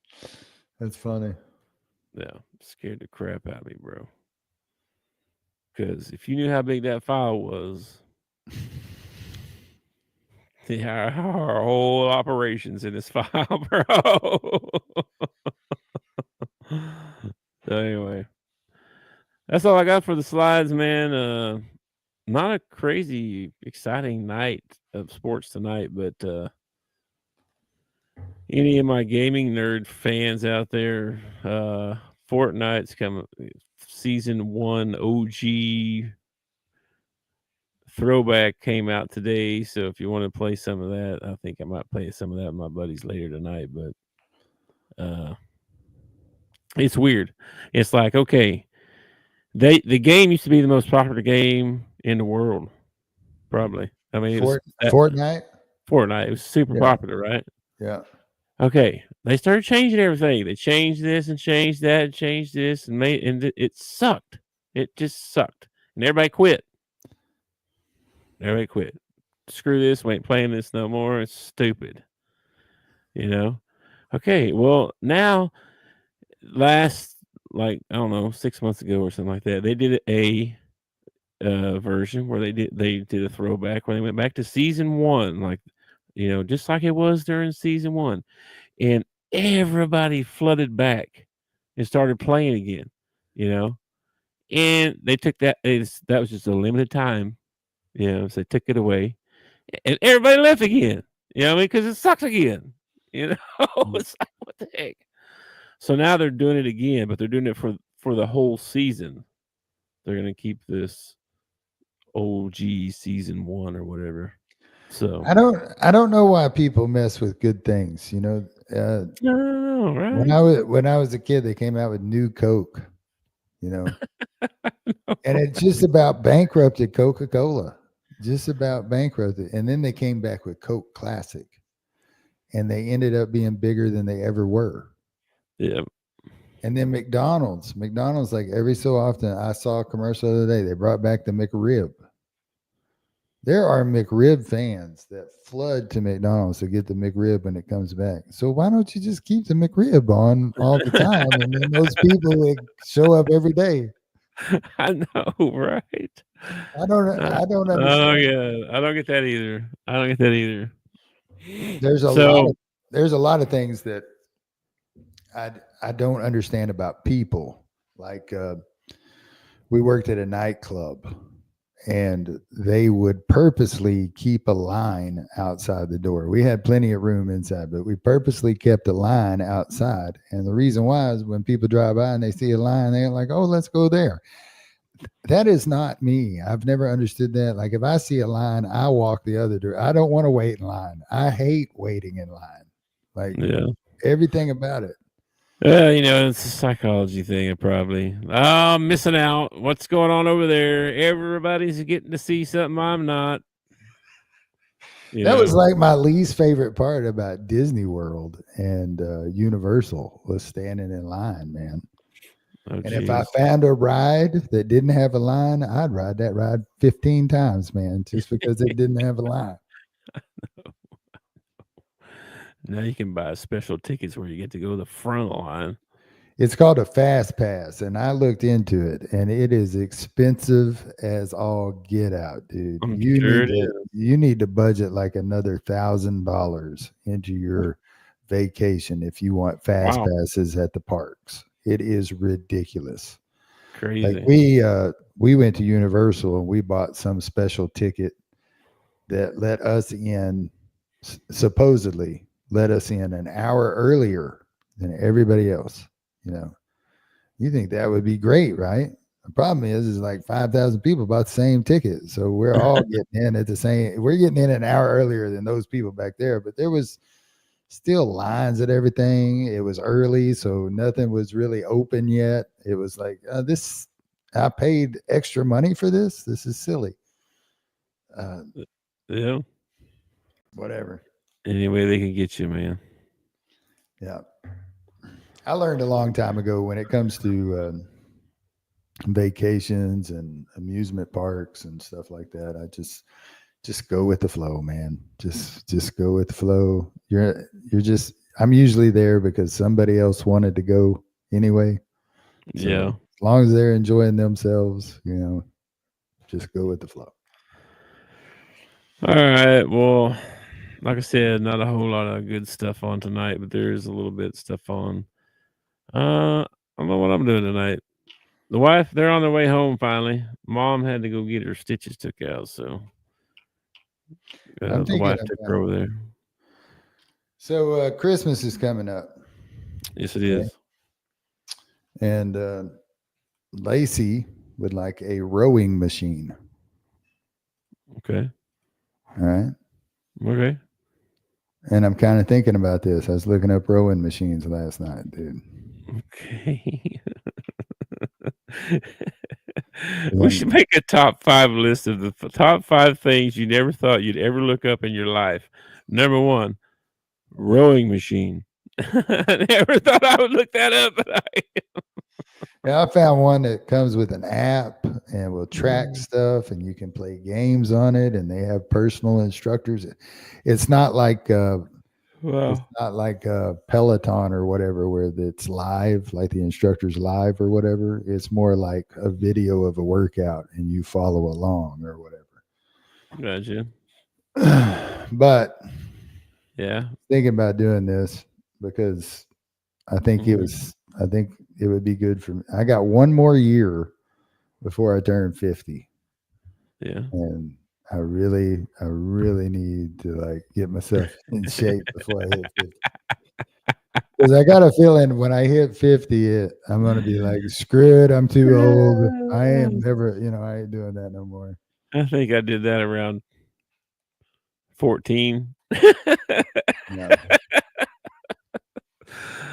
That's funny. Yeah, scared the crap out of me, bro. Because if you knew how big that file was, our whole operations in this file, bro. So anyway, that's all I got for the slides, man. Not a crazy exciting night of sports tonight, but any of my gaming nerd fans out there, Fortnite's coming, season 1 OG throwback came out today. So if you want to play some of that, I think I might play some of that with my buddies later tonight. But it's weird. It's like, okay, the game used to be the most popular game in the world, probably. I mean, Fortnite. It was super popular, right? Yeah. Okay, they started changing everything. They changed this and changed that and changed this and it sucked. It just sucked, and everybody quit. Screw this. We ain't playing this no more. It's stupid. Okay, well now, last I don't know, 6 months ago or something like that, they did a version where they did a throwback where they went back to season 1, just like it was during season 1, and everybody flooded back and started playing again, and they took that was just a limited time, so they took it away, and everybody left again, because it sucks again, it's like, what the heck? So now they're doing it again, but they're doing it for the whole season. They're going to keep this OG season 1 or whatever. So I don't know why people mess with good things. No, right? When I was a kid, they came out with New Coke, and it's just about bankrupted Coca-Cola, just about bankrupted. And then they came back with Coke Classic, and they ended up being bigger than they ever were. Yeah. And then McDonald's, like every so often, I saw a commercial the other day. They brought back the McRib. There are McRib fans that flood to McDonald's to get the McRib when it comes back. So why don't you just keep the McRib on all the time, and then those people would show up every day? I know, right? I don't Oh understand. yeah, I don't get that either. I don't get that either. There's a lot of things that I don't understand about people. Like we worked at a nightclub, and they would purposely keep a line outside the door. We had plenty of room inside, but we purposely kept a line outside. And the reason why is when people drive by and they see a line, they're like, "Oh, let's go there." That is not me. I've never understood that. Like if I see a line, I walk the other direction. I don't want to wait in line. I hate waiting in line. Like everything about it. It's a psychology thing, probably. Oh, I'm missing out. What's going on over there? Everybody's getting to see something I'm not. That was like my least favorite part about Disney World and Universal was standing in line, man. Oh, and if I found a ride that didn't have a line, I'd ride that ride 15 times, man, just because it didn't have a line. Now you can buy special tickets where you get to go to the front line. It's called a fast pass, and I looked into it, and it is expensive as all get out, dude. You need to budget like another $1,000 into your vacation if you want fast passes at the parks. It is ridiculous. Crazy. Like we went to Universal and we bought some special ticket that let us in, supposedly let us in an hour earlier than everybody else. You think that would be great, right? The problem is like 5,000 people bought the same ticket. So we're all getting in at the same, we're getting in an hour earlier than those people back there, but there was still lines at everything. It was early, so nothing was really open yet. It was like, I paid extra money for this. This is silly. Yeah. Whatever. Any way they can get you, man. Yeah. I learned a long time ago when it comes to vacations and amusement parks and stuff like that. I just go with the flow, man. Just go with the flow. I'm usually there because somebody else wanted to go anyway. So yeah. As long as they're enjoying themselves, just go with the flow. All right. Well, like I said, not a whole lot of good stuff on tonight, but there is a little bit of stuff on. I don't know what I'm doing tonight. The wife, they're on their way home finally. Mom had to go get her stitches took out, so the wife took her over there. So Christmas is coming up. Yes, it is. And Lacey would like a rowing machine. Okay. All right. Okay. And I'm kind of thinking about this. I was looking up rowing machines last night, dude. Okay. We should make a top 5 list of the top 5 things you never thought you'd ever look up in your life. Number 1, rowing machine. I never thought I would look that up, but I am. Yeah, I found one that comes with an app and will track stuff, and you can play games on it, and they have personal instructors. It's not like it's not like Peloton or whatever where it's live, like the instructor's live or whatever. It's more like a video of a workout and you follow along or whatever. Gotcha. But yeah, thinking about doing this because I think I think it would be good for me. I got one more year before I turn 50. Yeah. And I really need to like get myself in shape before I hit 50. Because I got a feeling when I hit 50, I'm going to be like, screw it, I'm too old. I am never, I ain't doing that no more. I think I did that around 14. No.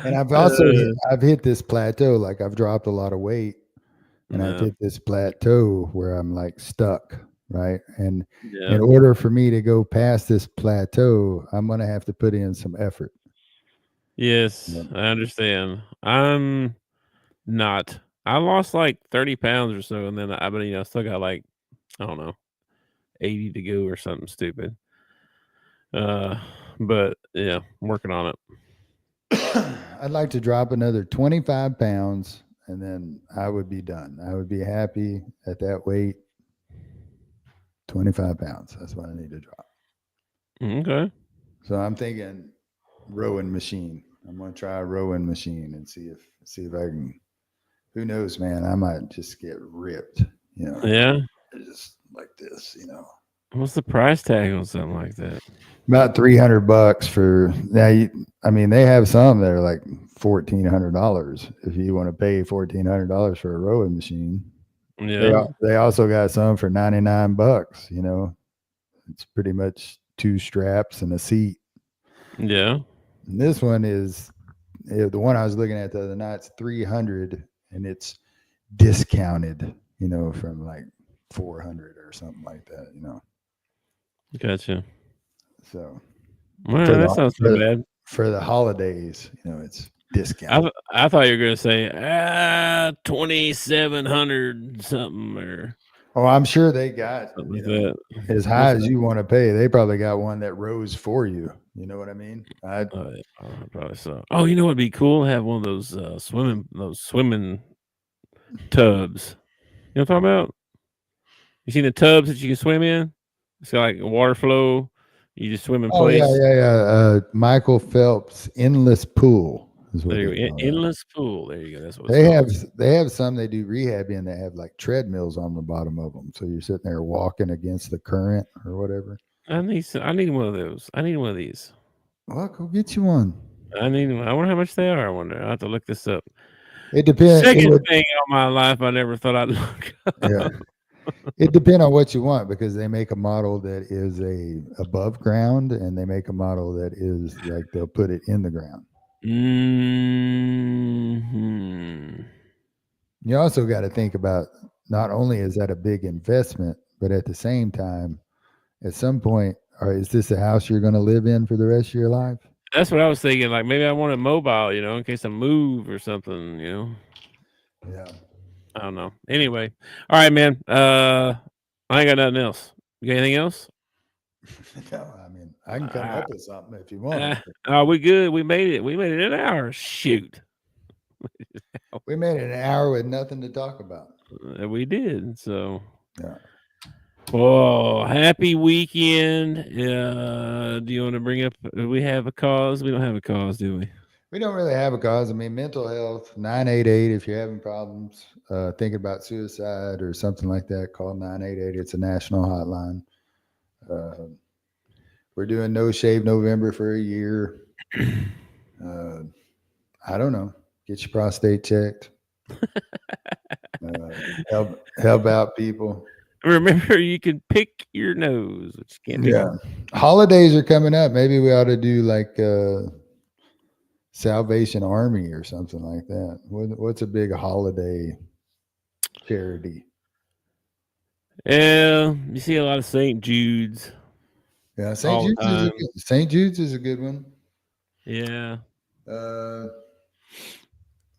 And I've also I've hit this plateau. Like I've dropped a lot of weight, and I've hit this plateau where I'm like stuck, right? And in order for me to go past this plateau, I'm going to have to put in some effort. Yes, I understand. I'm not. I lost like 30 pounds or so, and then I still got like, I don't know, 80 to go or something stupid. But yeah, I'm working on it. I'd like to drop another 25 pounds, and then I would be done. I would be happy at that weight. 25 pounds. That's what I need to drop. Okay. So I'm thinking rowing machine. I'm going to try a rowing machine and see if I can. Who knows, man? I might just get ripped. Yeah. Just like this. What's the price tag on something like that? About $300 for now. They have some that are like $1,400 if you want to pay $1,400 for a rowing machine. Yeah. They also got some for $99. It's pretty much 2 straps and a seat. Yeah. And this one is the one I was looking at the other night. It's $300 and it's discounted, from like $400 or something like that. Gotcha. So, well, that sounds so bad. For the holidays, it's discounted. I thought you were going to say 2,700 something or. Oh, I'm sure they got that. As high as you want to pay. They probably got one that rows for you. You know what I mean? Probably so. Oh, you know what'd be cool? Have one of those swimming tubs. You know what I'm talking about? You seen the tubs that you can swim in? It's got like a water flow. You just swim in place. Yeah. Michael Phelps endless pool. There you go. Endless pool. There you go. That's what they have some they do rehab in that have like treadmills on the bottom of them. So you're sitting there walking against the current or whatever. I need one of those. I need one of these. Well, go get you one. I wonder how much they are. I wonder. I have to look this up. It depends. Second thing all my life I never thought I'd look up. Yeah. It depends on what you want because they make a model that is above ground and they make a model that is like they'll put it in the ground. Mm-hmm. You also got to think about not only is that a big investment, but at the same time, at some point, is this a house you're going to live in for the rest of your life? That's what I was thinking. Like maybe I want it mobile, in case I move or something, Yeah. I don't know. Anyway, all right, man. I ain't got nothing else. You got anything else? No, I can come up with something if you want. We good. We made it. We made it an hour. Shoot. We made it an hour with nothing to talk about. We did. So. Yeah. Oh, happy weekend. Do you want to bring up, do we have a cause? We don't have a cause, do we? We don't really have a cause. Mental health, 988. If you're having problems thinking about suicide or something like that, call 988. It's a national hotline. We're doing No Shave November for a year. I don't know. Get your prostate checked. Help out people. Remember, you can pick your nose, which can't be. Yeah. Holidays are coming up. Maybe we ought to do like Salvation Army or something like that. What's a big holiday charity? Yeah, you see a lot of St. Jude's. Yeah, St. Jude's is a good one. Yeah. Yeah,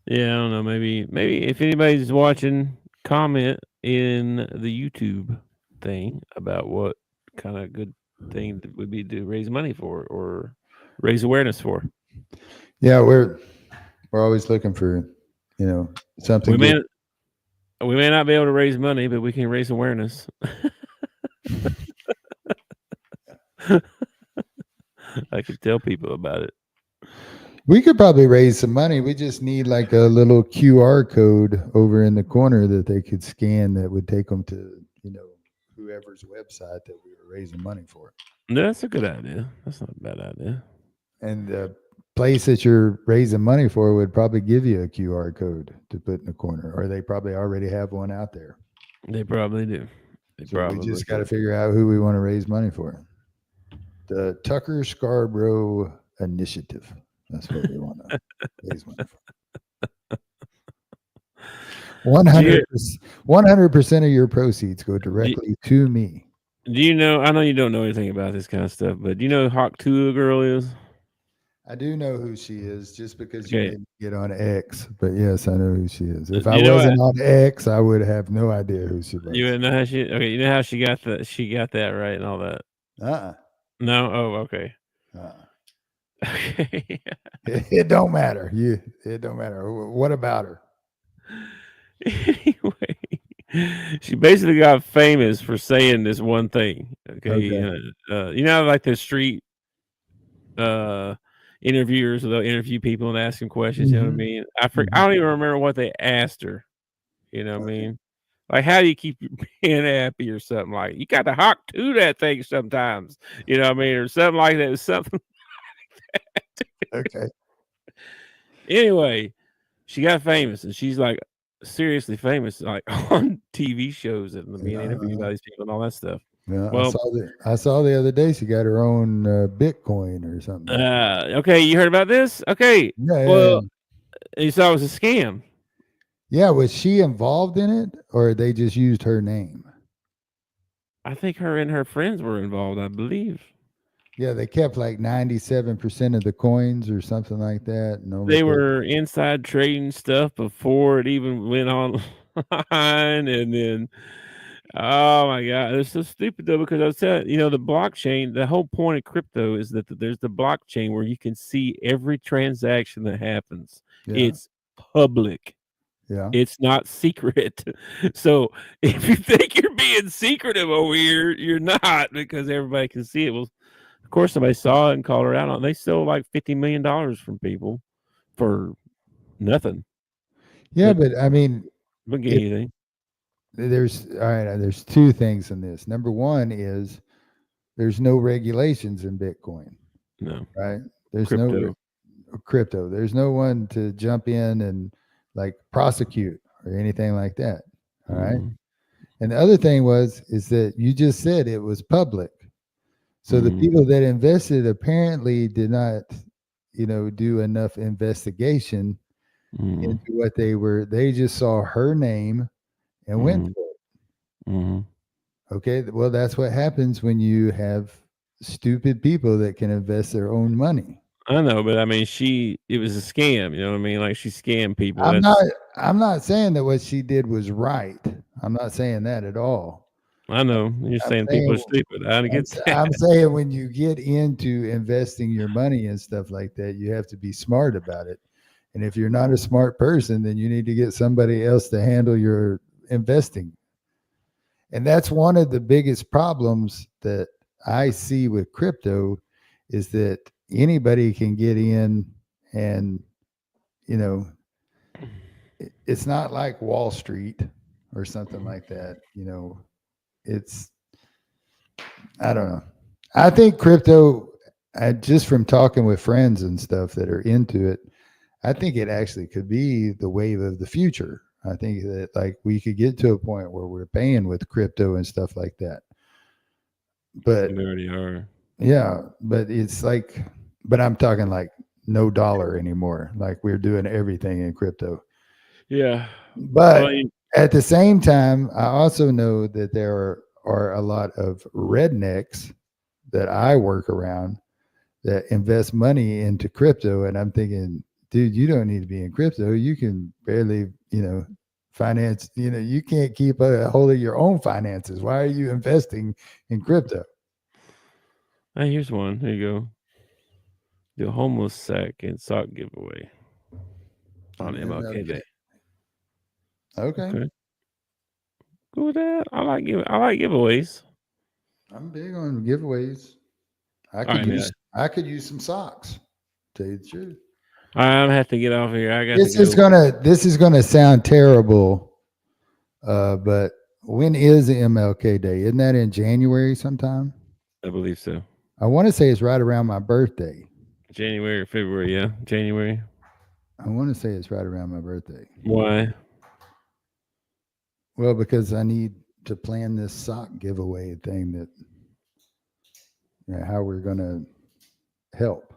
I don't know. Maybe if anybody's watching, comment in the YouTube thing about what kind of good thing that would be to raise money for or raise awareness for. Yeah, we're always looking for, something. We may not be able to raise money, but we can raise awareness. I could tell people about it. We could probably raise some money. We just need like a little QR code over in the corner that they could scan that would take them to, whoever's website that we were raising money for. That's a good idea. That's not a bad idea. And the place that you're raising money for would probably give you a QR code to put in the corner, or they probably already have one out there. They probably do. We just got to figure out who we want to raise money for. The Tucker Scarborough Initiative. That's what we want to raise money for. 100% of your proceeds go directly to me. Do you know? I know you don't know anything about this kind of stuff, but do you know who Hawk Tuah Girl is? I do know who she is just because Okay. you didn't get on X. But yes, I know who she is. If You I know wasn't on X, I would have no idea who she was. You would know how she. Okay, you know how she got that right and all that. Uh-uh. No. Oh, okay. Uh-uh. Okay. It don't matter. It don't matter. What about her? Anyway, she basically got famous for saying this one thing. Okay, you know, like the street interviewers, they'll interview people and ask them questions. You know what I Mhm. mean? Mhm. I don't even remember what they asked her. You know what I Okay. mean? Like, how do you keep your being happy or something like? You got to hawk to that thing sometimes. You know what I mean, or something like that. Something. Okay. Anyway, she got famous, and she's like seriously famous, like on TV shows and being interviewed by these people and all that stuff. Yeah, Well, I saw the other day she got her own Bitcoin or something. okay, you heard about this? Okay, Yeah, well, you saw it was a scam. yeah. Was she involved in it, or they just used her name? I think her and her friends were involved. I believe Yeah, they kept like 97% of the coins or something like that. And only they kept, were inside trading stuff before it even went online, and then. Oh my God, it's so stupid though because I was telling you know the blockchain. The whole point of crypto is that there's the blockchain where you can see every transaction that happens. yeah, It's public. yeah. It's not secret. So if you think you're being secretive over here, you're not because everybody can see it. Well, of course somebody saw it and called her out on it. They stole like $50 million from people for nothing. Yeah, But but I mean, get if anything. there's all right, there's two things in this. Number one is there's no regulations in Bitcoin, No. right? There's Crypto. crypto. There's no one to jump in and like prosecute or anything like that. All right. Mhm. And the other thing is that you just said it was public. So the Mhm. people that invested apparently did not, do enough investigation Mhm. into what they just saw her name and went Mhm. for it. Mhm. Okay. Well, that's what happens when you have stupid people that can invest their own money. I know, but I mean, it was a scam. You know what I mean? Like she scammed people. I'm not That's I'm not saying that what she did was right. I'm not saying that at all. I know. You're I'm saying people are saying stupid. I get that. I'm saying when you get into investing your money and stuff like that, you have to be smart about it. And if you're not a smart person, then you need to get somebody else to handle your investing. And that's one of the biggest problems that I see with crypto is that anybody can get in and, you know, it's not like Wall Street or something like that. It's, I don't know. I think crypto, just from talking with friends and stuff that are into it, I think it actually could be the wave of the future. I think that like we could get to a point where we're paying with crypto and stuff like that. But We already are. yeah, but it's like, but I'm talking like no dollar anymore. Like we're doing everything in crypto. Yeah. But Well, at the same time, I also know that there are a lot of rednecks that I work around that invest money into crypto. And I'm thinking, dude, you don't need to be in crypto. You can barely, finance, you can't keep a hold of your own finances. Why are you investing in crypto? hey, here's one. There you go. The homeless sack and sock giveaway on MLK Day. Okay. Okay. Go with that. I like giveaways. I'm big on giveaways. All right, now. I could use some socks. Tell you the truth. I'm gonna have to get off here. I got This to is go. gonna sound terrible, but when is the MLK Day? Isn't that in January sometime? I believe so. I want to say it's right around my birthday. January or February, yeah. January. I want to say it's right around my birthday. Why? Well, because I need to plan this sock giveaway thing that how we're gonna help.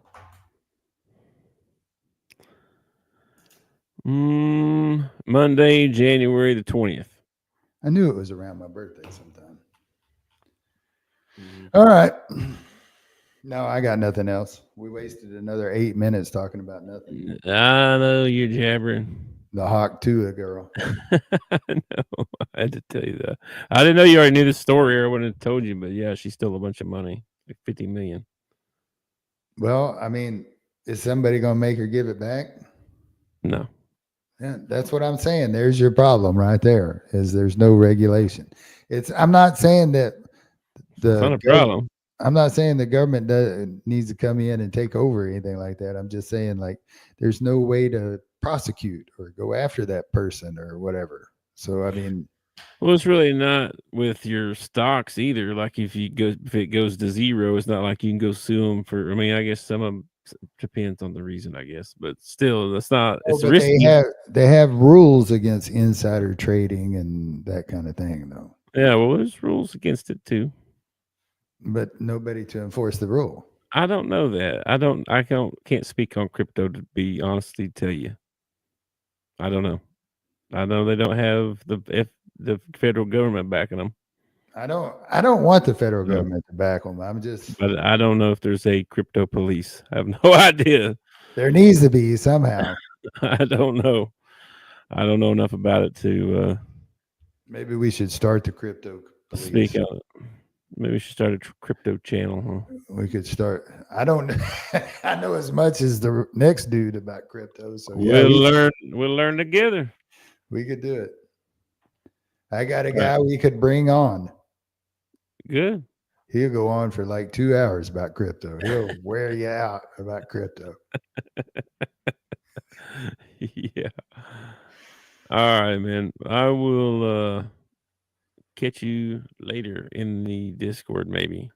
Monday, January the 20th. I knew it was around my birthday sometime. All right. No, I got nothing else. We wasted another 8 minutes talking about nothing. I know you're jabbering. The Hawk Tua girl. No, I had to tell you that. I didn't know you already knew the story, or I wouldn't have told you. But yeah, she stole a bunch of money, like $50 million. Well, I mean, is somebody going to make her give it back? No. Yeah, that's what I'm saying. There's your problem right there. Is there's no regulation. I'm not saying that It's not a problem. I'm not saying the government needs to come in and take over or anything like that. I'm just saying, like, there's no way to prosecute or go after that person or whatever. So, I mean, well, it's really not with your stocks either. Like if it goes to zero, it's not like you can go sue them for. I mean, I guess some of them depends on the reason, I guess, but still, that's not. It's risky. They have rules against insider trading and that kind of thing, though. Yeah, well, there's rules against it too. But nobody to enforce the rule. I don't know that. I can't speak on crypto to be honestly tell you. I don't know. I know they don't have the federal government backing them. I don't want the federal government to back them. But I don't know if there's a crypto police. I have no idea. There needs to be somehow. I don't know. I don't know enough about it to. Maybe we should start the crypto police. Speak out. Maybe we should start a crypto channel, huh? We could start. I don't. I know as much as the next dude about crypto. So we'll learn together. We could do it. I got a guy we could bring on. Good. He'll go on for like 2 hours about crypto. He'll wear you out about crypto. Yeah. All right, man. I will catch you later in the Discord, maybe.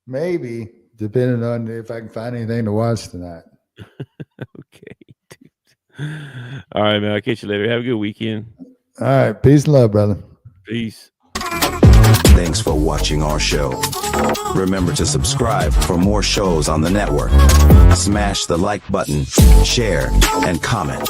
Maybe, depending on if I can find anything to watch tonight. Okay, dude. All right, man. I'll catch you later. Have a good weekend. All right. Peace and love, brother. Peace. Thanks for watching our show. Remember to subscribe for more shows on the network. Smash the like button, share, and comment.